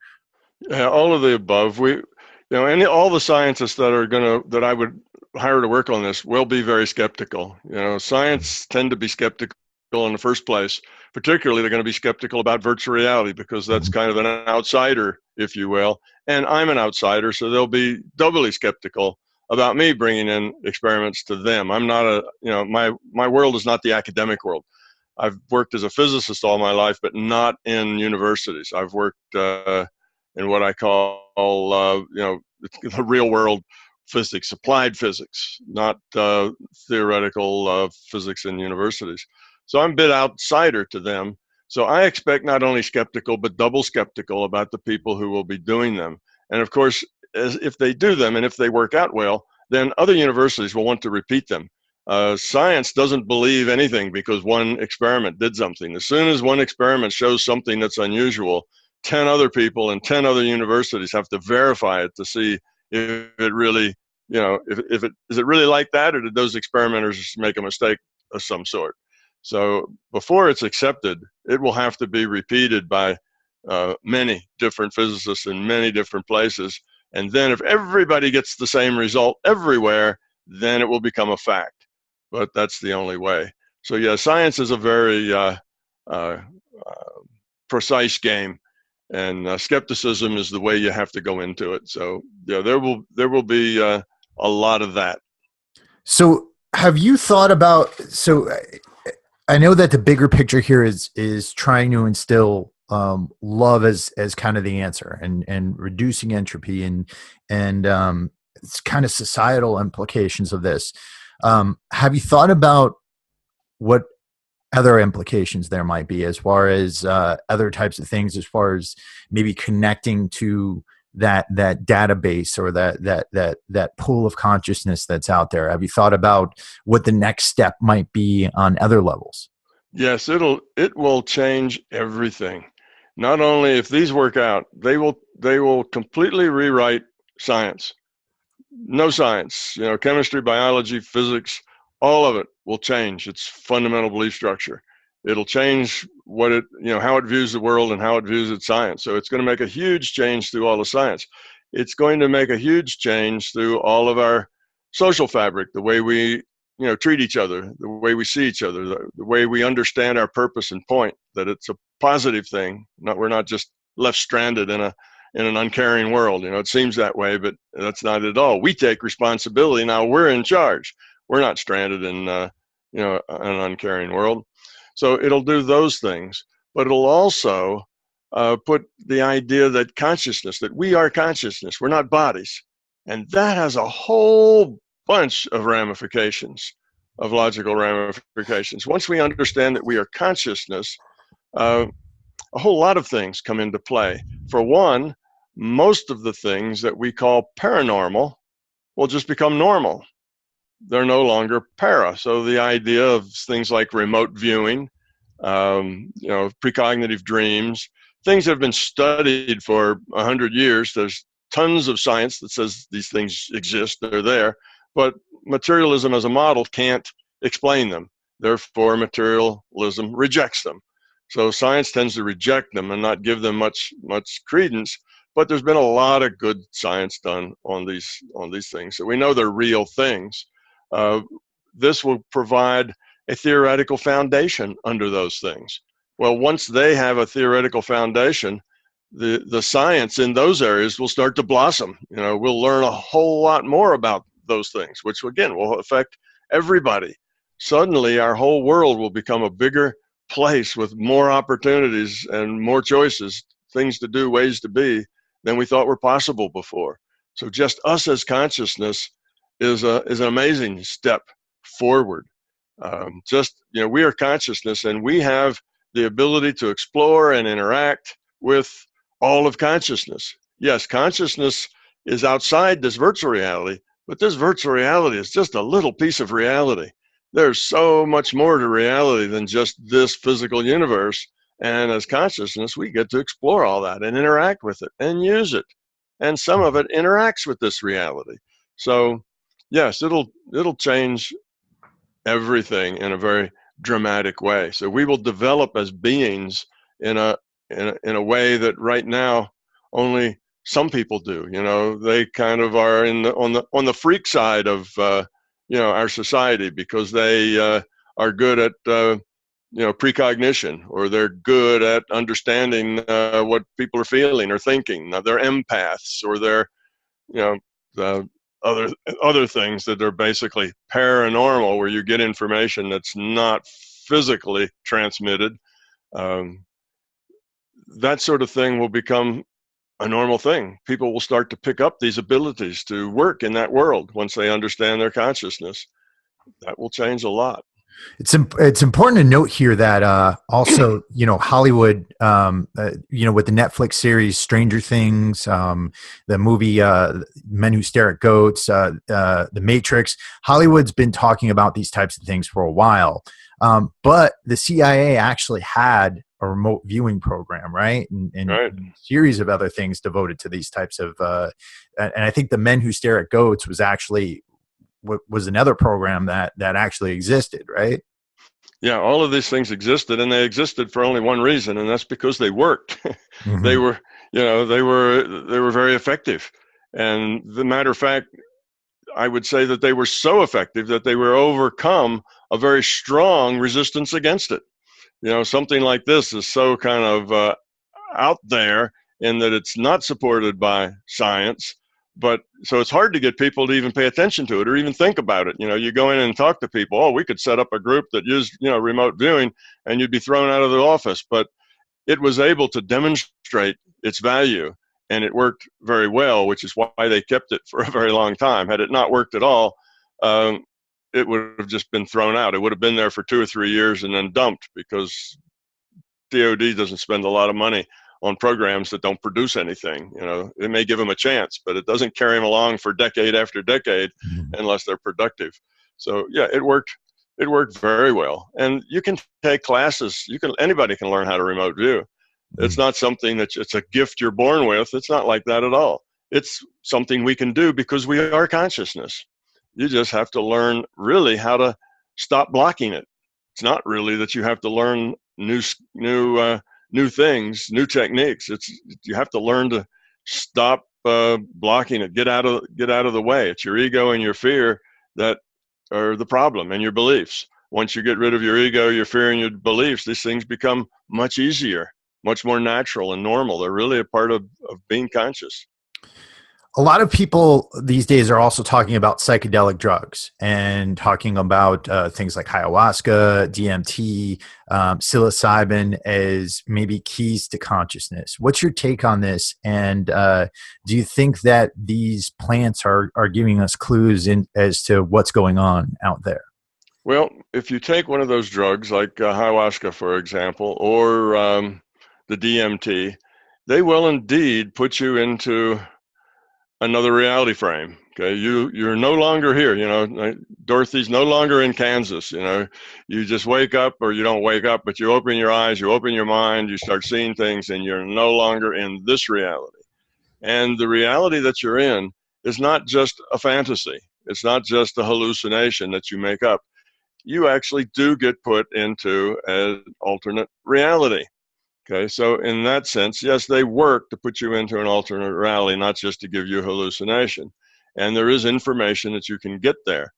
Yeah, all of the above. All the scientists that I would hire to work on this will be very skeptical. Science tend to be skeptical in the first place. Particularly, they're going to be skeptical about virtual reality, because that's kind of an outsider, if you will. And I'm an outsider, so they'll be doubly skeptical about me bringing in experiments to them. I'm not my world is not the academic world. I've worked as a physicist all my life, but not in universities. I've worked in what I call, the real world physics, applied physics, not theoretical physics in universities. So I'm a bit outsider to them. So I expect not only skeptical, but double skeptical about the people who will be doing them. And of course, if they do them and if they work out well, then other universities will want to repeat them. Science doesn't believe anything because one experiment did something. As soon as one experiment shows something that's unusual, 10 other people in 10 other universities have to verify it to see if it really, is it really like that, or did those experimenters make a mistake of some sort? So before it's accepted, it will have to be repeated by many different physicists in many different places. And then if everybody gets the same result everywhere, then it will become a fact. But that's the only way. So yeah, science is a very precise game, and skepticism is the way you have to go into it. So yeah, there will be a lot of that. So have you thought about, I know that the bigger picture here is trying to instill love as kind of the answer, and reducing entropy, and it's kind of societal implications of this. Have you thought about what other implications there might be, as far as other types of things, as far as maybe connecting to that database, or that pool of consciousness that's out there? Have you thought about what the next step might be on other levels? Yes, it will change everything. Not only if these work out, they will completely rewrite science. No science, chemistry, biology, physics, all of it will change its fundamental belief structure. It'll change how it views the world and how it views its science. So it's going to make a huge change through all the science. It's going to make a huge change through all of our social fabric, the way we, treat each other, the way we see each other, the way we understand our purpose and point, that it's a positive thing. We're not just left stranded in an uncaring world. It seems that way, but that's not at all. We take responsibility. Now we're in charge. We're not stranded in, an uncaring world. So it'll do those things, but it'll also put the idea that consciousness, that we are consciousness, we're not bodies. And that has a whole bunch of ramifications, of logical ramifications. Once we understand that we are consciousness, a whole lot of things come into play. For one, most of the things that we call paranormal will just become normal. They're no longer para. So the idea of things like remote viewing, precognitive dreams, things that have been studied for 100 years. There's tons of science that says these things exist, they're there, but materialism as a model can't explain them. Therefore, materialism rejects them. So science tends to reject them and not give them much credence. But there's been a lot of good science done on these things, so we know they're real things. This will provide a theoretical foundation under those things. Well, once they have a theoretical foundation, the science in those areas will start to blossom. We'll learn a whole lot more about those things, which again will affect everybody. Suddenly, our whole world will become a bigger place with more opportunities and more choices, things to do, ways to be, than we thought were possible before. So just us as consciousness is an amazing step forward. We are consciousness, and we have the ability to explore and interact with all of consciousness. Yes, consciousness is outside this virtual reality, but this virtual reality is just a little piece of reality. There's so much more to reality than just this physical universe. And as consciousness, we get to explore all that and interact with it and use it. And some of it interacts with this reality. So yes, it'll change everything in a very dramatic way. So we will develop as beings in a way that right now only some people do. They kind of are on the freak side of our society, because they are good at precognition, or they're good at understanding what people are feeling or thinking. They're empaths, or they're the other things that are basically paranormal, where you get information that's not physically transmitted. That sort of thing will become a normal thing. People will start to pick up these abilities to work in that world once they understand their consciousness. That will change a lot. It's important to note here that also, Hollywood, with the Netflix series Stranger Things, the movie Men Who Stare at Goats, The Matrix, Hollywood's been talking about these types of things for a while. But the CIA actually had a remote viewing program, right? And right. a series of other things devoted to these types of, and I think the Men Who Stare at Goats was another program that actually existed, right? Yeah, all of these things existed, and they existed for only one reason, and that's because they worked. Mm-hmm. They were very effective. And the matter of fact, I would say that they were so effective that they were overcome a very strong resistance against it. Something like this is so kind of out there in that it's not supported by science. But so it's hard to get people to even pay attention to it or even think about it. You go in and talk to people. Oh, we could set up a group that used, remote viewing, and you'd be thrown out of the office. But it was able to demonstrate its value, and it worked very well, which is why they kept it for a very long time. Had it not worked at all, it would have just been thrown out. It would have been there for 2 or 3 years and then dumped, because DoD doesn't spend a lot of money on programs that don't produce anything. It may give them a chance, but it doesn't carry them along for decade after decade unless they're productive. So yeah, it worked very well. And you can take classes. Anybody can learn how to remote view. It's not something it's a gift you're born with. It's not like that at all. It's something we can do because we are consciousness. You just have to learn really how to stop blocking it. It's not really that you have to learn new things, new techniques. You have to learn to stop blocking it. Get out of the way. It's your ego and your fear that are the problem, and your beliefs. Once you get rid of your ego, your fear, and your beliefs, these things become much easier, much more natural and normal. They're really a part of being conscious. A lot of people these days are also talking about psychedelic drugs and talking about things like ayahuasca, DMT, psilocybin as maybe keys to consciousness. What's your take on this? And do you think that these plants are giving us clues as to what's going on out there? Well, if you take one of those drugs, like ayahuasca, for example, or the DMT, they will indeed put you into another reality frame. Okay, you're no longer here. Dorothy's no longer in Kansas. You just wake up, or you don't wake up, but you open your eyes, you open your mind, you start seeing things, and you're no longer in this reality. And the reality that you're in is not just a fantasy. It's not just a hallucination that you make up. You actually do get put into an alternate reality. Okay, so in that sense, yes, they work to put you into an alternate reality, not just to give you a hallucination. And there is information that you can get there.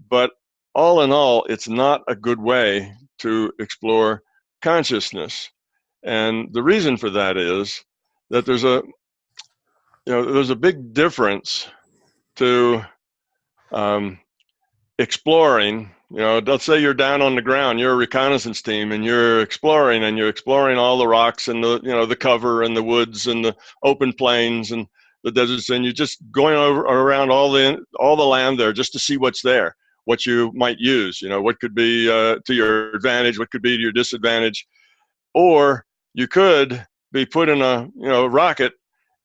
But all in all, it's not a good way to explore consciousness. And the reason for that is that there's a big difference to exploring. Let's say you're down on the ground, you're a reconnaissance team, and you're exploring all the rocks and the cover and the woods and the open plains and the deserts, and you're just going around all the land there just to see what's there, what you might use, what could be to your advantage, what could be to your disadvantage. Or you could be put in a rocket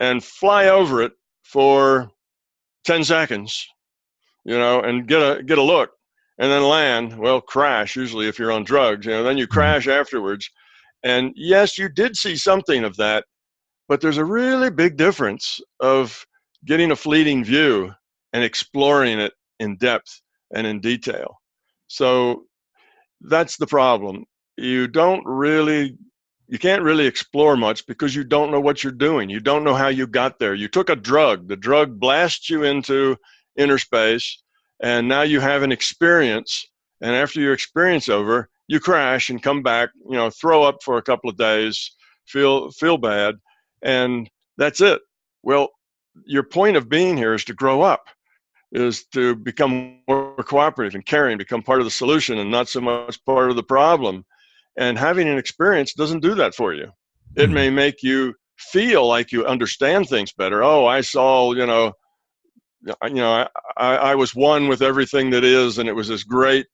and fly over it for 10 seconds, and get a look, and then land. Well, crash, usually if you're on drugs, then you crash afterwards. And yes, you did see something of that, but there's a really big difference of getting a fleeting view and exploring it in depth and in detail. So that's the problem. You can't really explore much because you don't know what you're doing. You don't know how you got there. You took a drug. The drug blasts you into inner space, and now you have an experience. And after your experience over, you crash and come back, throw up for a couple of days, feel bad, and that's it. Well, your point of being here is to grow up, is to become more cooperative and caring, become part of the solution and not so much part of the problem. And having an experience doesn't do that for you. It may make you feel like you understand things better. Oh, I saw, I was one with everything that is, and it was this great,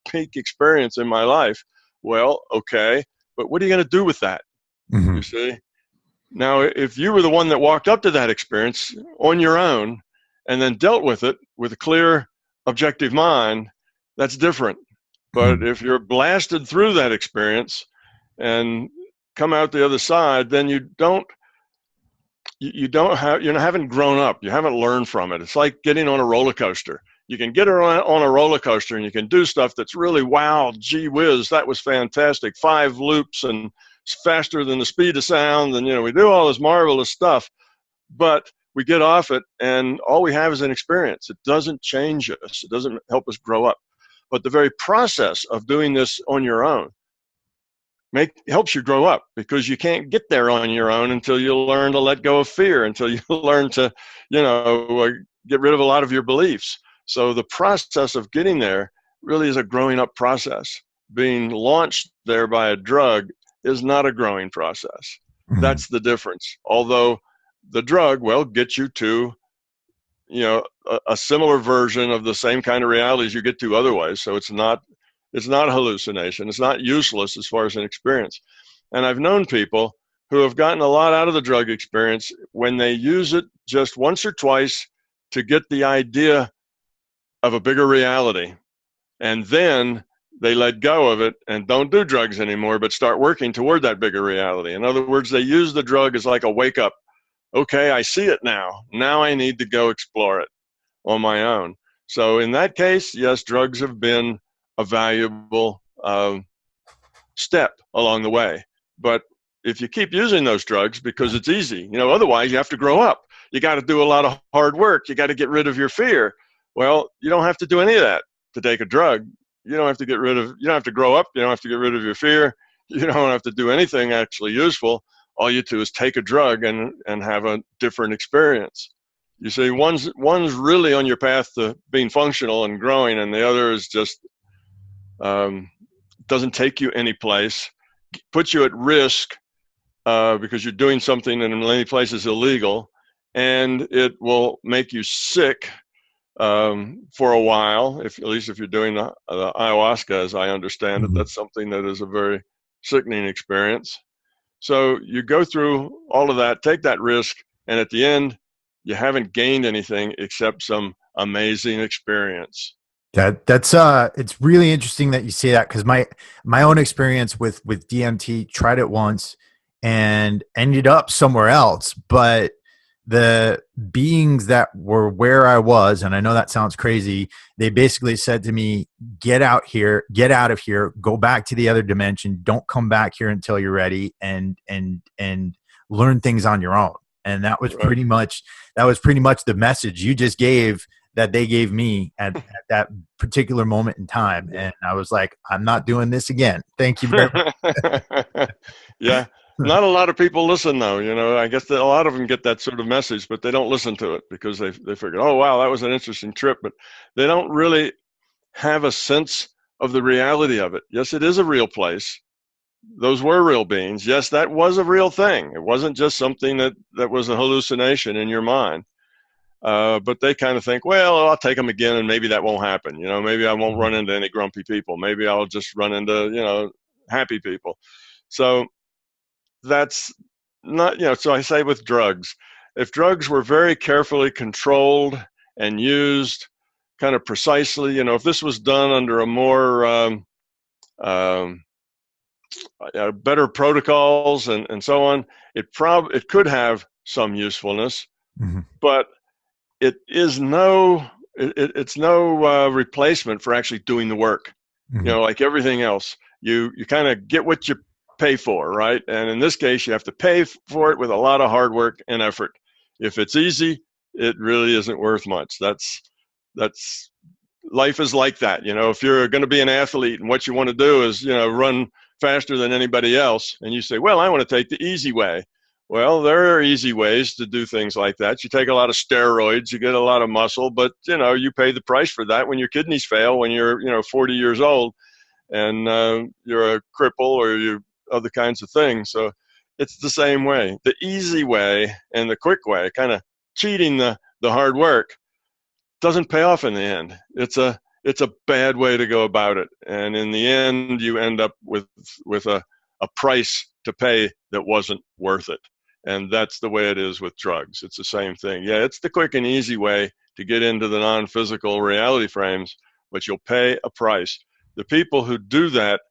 peak experience in my life. Well, okay, but what are you going to do with that? You see? Now, if you were the one that walked up to that experience on your own and then dealt with it with a clear, objective mind, that's different. But if you're blasted through that experience and come out the other side, then you haven't grown up. You haven't learned from it. It's like getting on a roller coaster. You can get on a roller coaster and you can do stuff that's really, wow, gee whiz, that was fantastic. 5 loops and faster than the speed of sound. And, we do all this marvelous stuff, but we get off it and all we have is an experience. It doesn't change us. It doesn't help us grow up. But the very process of doing this on your own helps you grow up, because you can't get there on your own until you learn to let go of fear, until you learn to, get rid of a lot of your beliefs. So the process of getting there really is a growing up process. Being launched there by a drug is not a growing process. That's the difference. Although the drug will get you to, a similar version of the same kind of realities you get to otherwise. So it's not a hallucination. It's not useless as far as an experience. And I've known people who have gotten a lot out of the drug experience when they use it just once or twice to get the idea of a bigger reality. And then they let go of it and don't do drugs anymore, but start working toward that bigger reality. In other words, they use the drug as like a wake up. Okay, I see it now. Now I need to go explore it on my own. So in that case, yes, drugs have been a valuable step along the way. But if you keep using those drugs because it's easy, otherwise you have to grow up. You got to do a lot of hard work. You got to get rid of your fear. Well, you don't have to do any of that to take a drug. You don't have to you don't have to grow up. You don't have to get rid of your fear. You don't have to do anything actually useful. All you do is take a drug and have a different experience. You see, one's really on your path to being functional and growing, and the other is just doesn't take you any place, puts you at risk because you're doing something that in many places illegal, and it will make you sick for a while, at least if you're doing the ayahuasca, as I understand it. That's something that is a very sickening experience. So you go through all of that, take that risk, and at the end, you haven't gained anything except some amazing experience. That's it's really interesting that you say that, because my own experience with DMT, tried it once and ended up somewhere else, but the beings that were where I was, and I know that sounds crazy, they basically said to me, get out of here, go back to the other dimension, don't come back here until you're ready, and learn things on your own. And that was pretty much the message you just gave, that they gave me at that particular moment in time. And I was like, I'm not doing this again. Thank you very much. Yeah. Not a lot of people listen, though. I guess that a lot of them get that sort of message, but they don't listen to it because they figure, oh, wow, that was an interesting trip. But they don't really have a sense of the reality of it. Yes, it is a real place. Those were real beings. Yes, that was a real thing. It wasn't just something that was a hallucination in your mind. But they kind of think, well, I'll take them again, and maybe that won't happen. Maybe I won't run into any grumpy people. Maybe I'll just run into, happy people. So that's not, so I say with drugs, if drugs were very carefully controlled and used kind of precisely, if this was done under a more better protocols and so on, it could have some usefulness, but it's no replacement for actually doing the work. Like everything else, you kind of get what you pay for, right? And in this case, you have to pay for it with a lot of hard work and effort. If it's easy, it really isn't worth much. That's life is like that. If you're going to be an athlete and what you want to do is, run faster than anybody else, and you say, well, I want to take the easy way. Well, there are easy ways to do things like that. You take a lot of steroids, you get a lot of muscle, but you pay the price for that when your kidneys fail, when you're 40 years old, and you're a cripple or you other kinds of things. So it's the same way. The easy way and the quick way, kind of cheating the hard work, doesn't pay off in the end. It's a bad way to go about it, and in the end, you end up with a price to pay that wasn't worth it. And that's the way it is with drugs. It's the same thing. Yeah, it's the quick and easy way to get into the non-physical reality frames, but you'll pay a price. The people who do that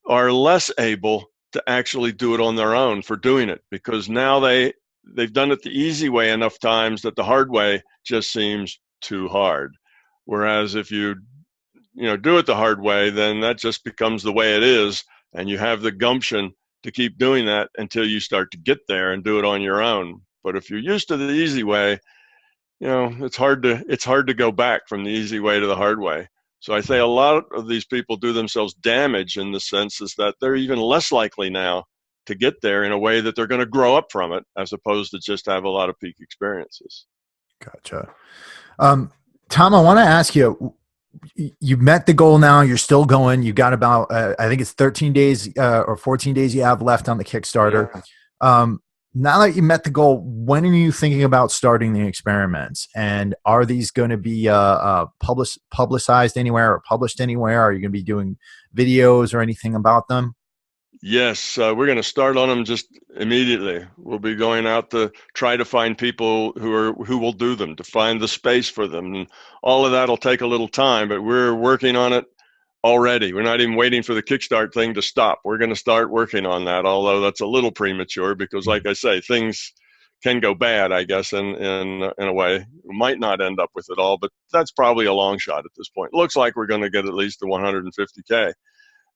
are less able to actually do it on their own for doing it, because now they've done it the easy way enough times that the hard way just seems too hard. Whereas if you do it the hard way, then that just becomes the way it is, and you have the gumption to keep doing that until you start to get there and do it on your own. But if you're used to the easy way, it's hard to go back from the easy way to the hard way. So I say a lot of these people do themselves damage in the sense is that they're even less likely now to get there in a way that they're going to grow up from it, as opposed to just have a lot of peak experiences. Gotcha. Tom, I want to ask you, you met the goal now, you're still going, you got about, I think it's 13 days or 14 days you have left on the Kickstarter. Yeah. Now that you met the goal, when are you thinking about starting the experiments? And are these going to be publicized anywhere or published anywhere? Are you going to be doing videos or anything about them? Yes, we're going to start on them just immediately. We'll be going out to try to find people who will do them, to find the space for them. And all of that will take a little time, but we're working on it already. We're not even waiting for the Kickstart thing to stop. We're going to start working on that, although that's a little premature because, like I say, things can go bad, I guess, in a way. We might not end up with it all, but that's probably a long shot at this point. It looks like we're going to get at least the 150K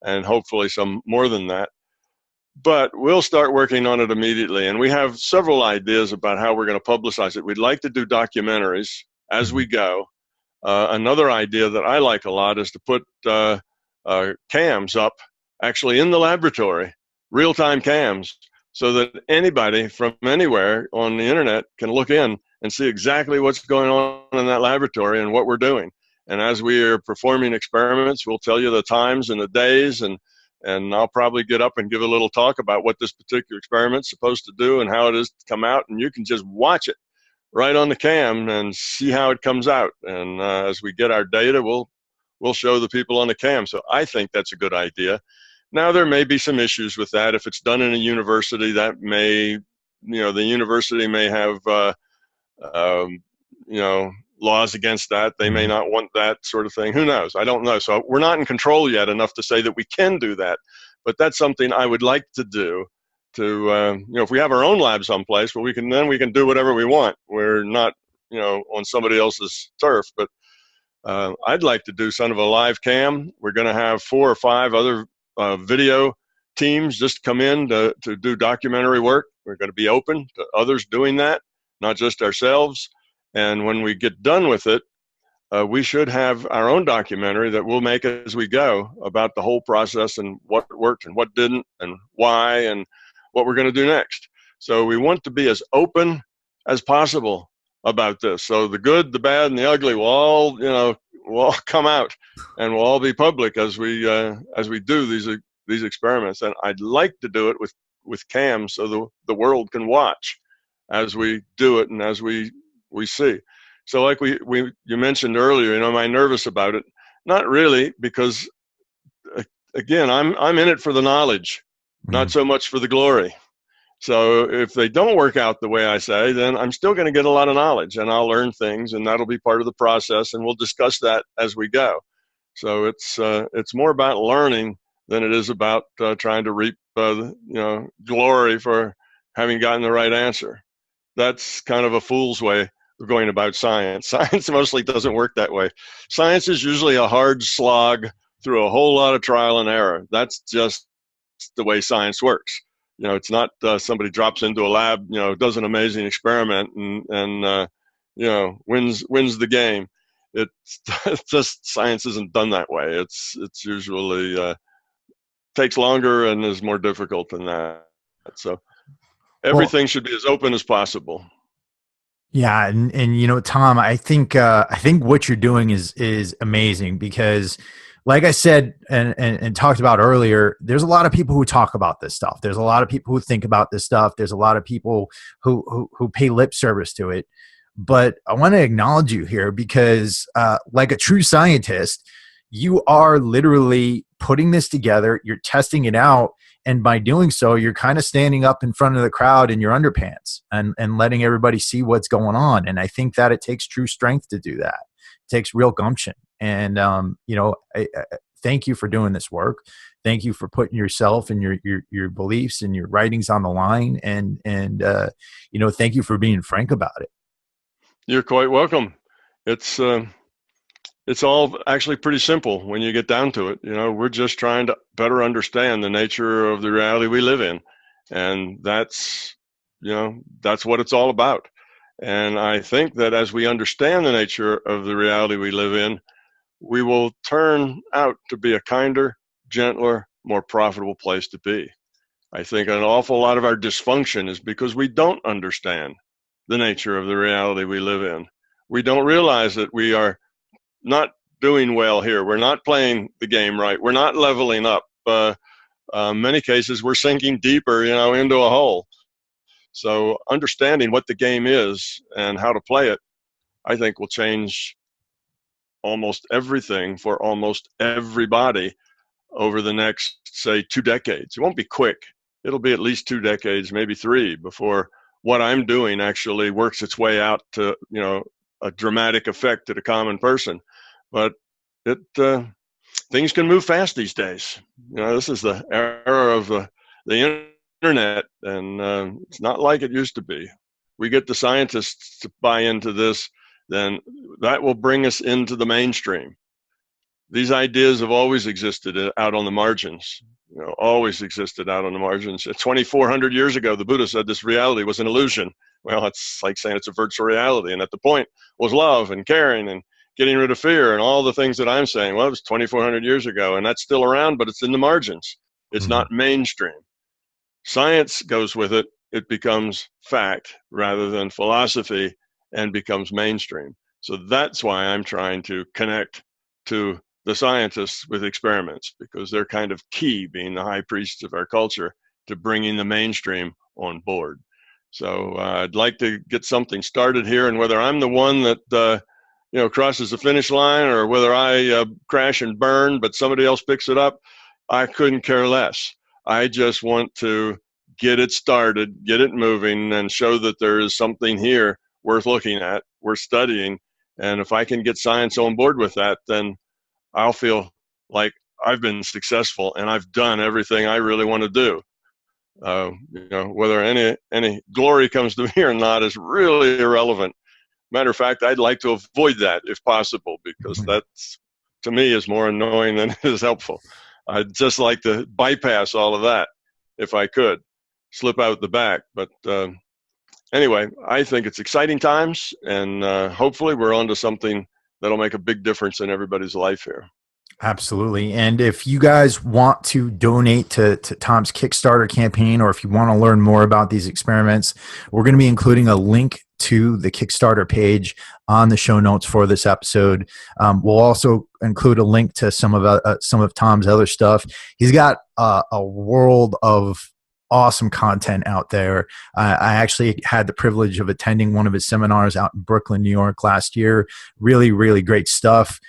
and hopefully some more than that. But we'll start working on it immediately, and we have several ideas about how we're going to publicize it. We'd like to do documentaries as we go. Another idea that I like a lot is to put cams up actually in the laboratory, real-time cams, so that anybody from anywhere on the internet can look in and see exactly what's going on in that laboratory and what we're doing. And as we are performing experiments, we'll tell you the times and the days, and I'll probably get up and give a little talk about what this particular experiment's supposed to do and how it is to come out, and you can just watch it right on the cam and see how it comes out. And as we get our data, we'll show the people on the cam. So I think that's a good idea. Now, there may be some issues with that. If it's done in a university, that may, the university may have, laws against that. They may not want that sort of thing. Who knows? I don't know. So we're not in control yet enough to say that we can do that. But that's something I would like to do. To if we have our own lab someplace, well, we can do whatever we want. We're not on somebody else's turf. But I'd like to do sort of a live cam. We're going to have 4 or 5 other video teams just come in to do documentary work. We're going to be open to others doing that, not just ourselves. And when we get done with it, we should have our own documentary that we'll make as we go about the whole process and what worked and what didn't and why and what we're going to do next. So we want to be as open as possible about this. So the good, the bad, and the ugly will all come out, and will all be public as we do these experiments. And I'd like to do it with cams so the world can watch as we do it and as we see. So like you mentioned earlier, am I nervous about it? Not really, because again, I'm in it for the knowledge, not so much for the glory. So if they don't work out the way I say, then I'm still going to get a lot of knowledge, and I'll learn things, and that'll be part of the process, and we'll discuss that as we go. So it's more about learning than it is about trying to reap glory for having gotten the right answer. That's kind of a fool's way of going about science. Science mostly doesn't work that way. Science is usually a hard slog through a whole lot of trial and error. That's just the way science works. It's not somebody drops into a lab, does an amazing experiment and wins the game. It's just science isn't done that way. It's usually takes longer and is more difficult than that. So everything should be as open as possible. Yeah, and Tom, I think what you're doing is amazing, because like I said and talked about earlier, there's a lot of people who talk about this stuff. There's a lot of people who think about this stuff. There's a lot of people who pay lip service to it. But I want to acknowledge you here because like a true scientist, you are literally putting this together. You're testing it out. And by doing so, you're kind of standing up in front of the crowd in your underpants and letting everybody see what's going on. And I think that it takes true strength to do that. It takes real gumption. And, I thank you for doing this work. Thank you for putting yourself and your beliefs and your writings on the line. And thank you for being frank about it. You're quite welcome. It's all actually pretty simple when you get down to it. We're just trying to better understand the nature of the reality we live in. And that's what it's all about. And I think that as we understand the nature of the reality we live in, we will turn out to be a kinder, gentler, more profitable place to be. I think an awful lot of our dysfunction is because we don't understand the nature of the reality we live in. We don't realize that we are not doing well here. We're not playing the game right. We're not leveling up. Many cases, we're sinking deeper, into a hole. So understanding what the game is and how to play it, I think will change almost everything for almost everybody over the next, say, 2 decades. It won't be quick. It'll be at least 2 decades, maybe 3, before what I'm doing actually works its way out to, a dramatic effect to the common person. But things can move fast these days. This is the era of the internet, and it's not like it used to be. We get the scientists to buy into this, then that will bring us into the mainstream. These ideas have always existed out on the margins, always existed out on the margins. 2,400 years ago, the Buddha said this reality was an illusion. Well, it's like saying it's a virtual reality. And at the point was love and caring and getting rid of fear and all the things that I'm saying. Well, it was 2,400 years ago, and that's still around, but it's in the margins. It's not mainstream. science goes with it, it becomes fact rather than philosophy and becomes mainstream. So that's why I'm trying to connect to the scientists with experiments, because they're kind of key, being the high priests of our culture, to bringing the mainstream on board. So I'd like to get something started here, and whether I'm the one that crosses the finish line, or whether I crash and burn, but somebody else picks it up, I couldn't care less. I just want to get it started, get it moving, and show that there is something here worth looking at, worth studying. And if I can get science on board with that, then I'll feel like I've been successful and I've done everything I really want to do. Whether any glory comes to me or not is really irrelevant. Matter of fact, I'd like to avoid that if possible, because that's, to me, is more annoying than it is helpful. I'd just like to bypass all of that if I could, slip out the back. But anyway, I think it's exciting times, and hopefully we're onto something that'll make a big difference in everybody's life here. Absolutely. And if you guys want to donate to Tom's Kickstarter campaign, or if you want to learn more about these experiments, we're going to be including a link to the Kickstarter page on the show notes for this episode. We'll also include a link to some of Tom's other stuff. He's got a world of awesome content out there. I actually had the privilege of attending one of his seminars out in Brooklyn, New York last year. Really, really great stuff.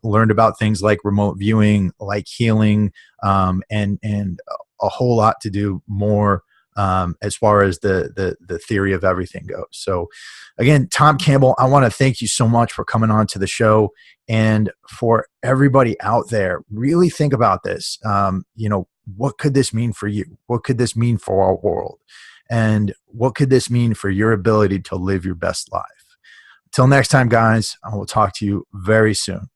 Learned about things like remote viewing, like healing, and a whole lot to do more as far as the theory of everything goes. So again, Tom Campbell, I want to thank you so much for coming on to the show. And for everybody out there, really think about this. What could this mean for you? What could this mean for our world? And what could this mean for your ability to live your best life? Till next time, guys, I will talk to you very soon.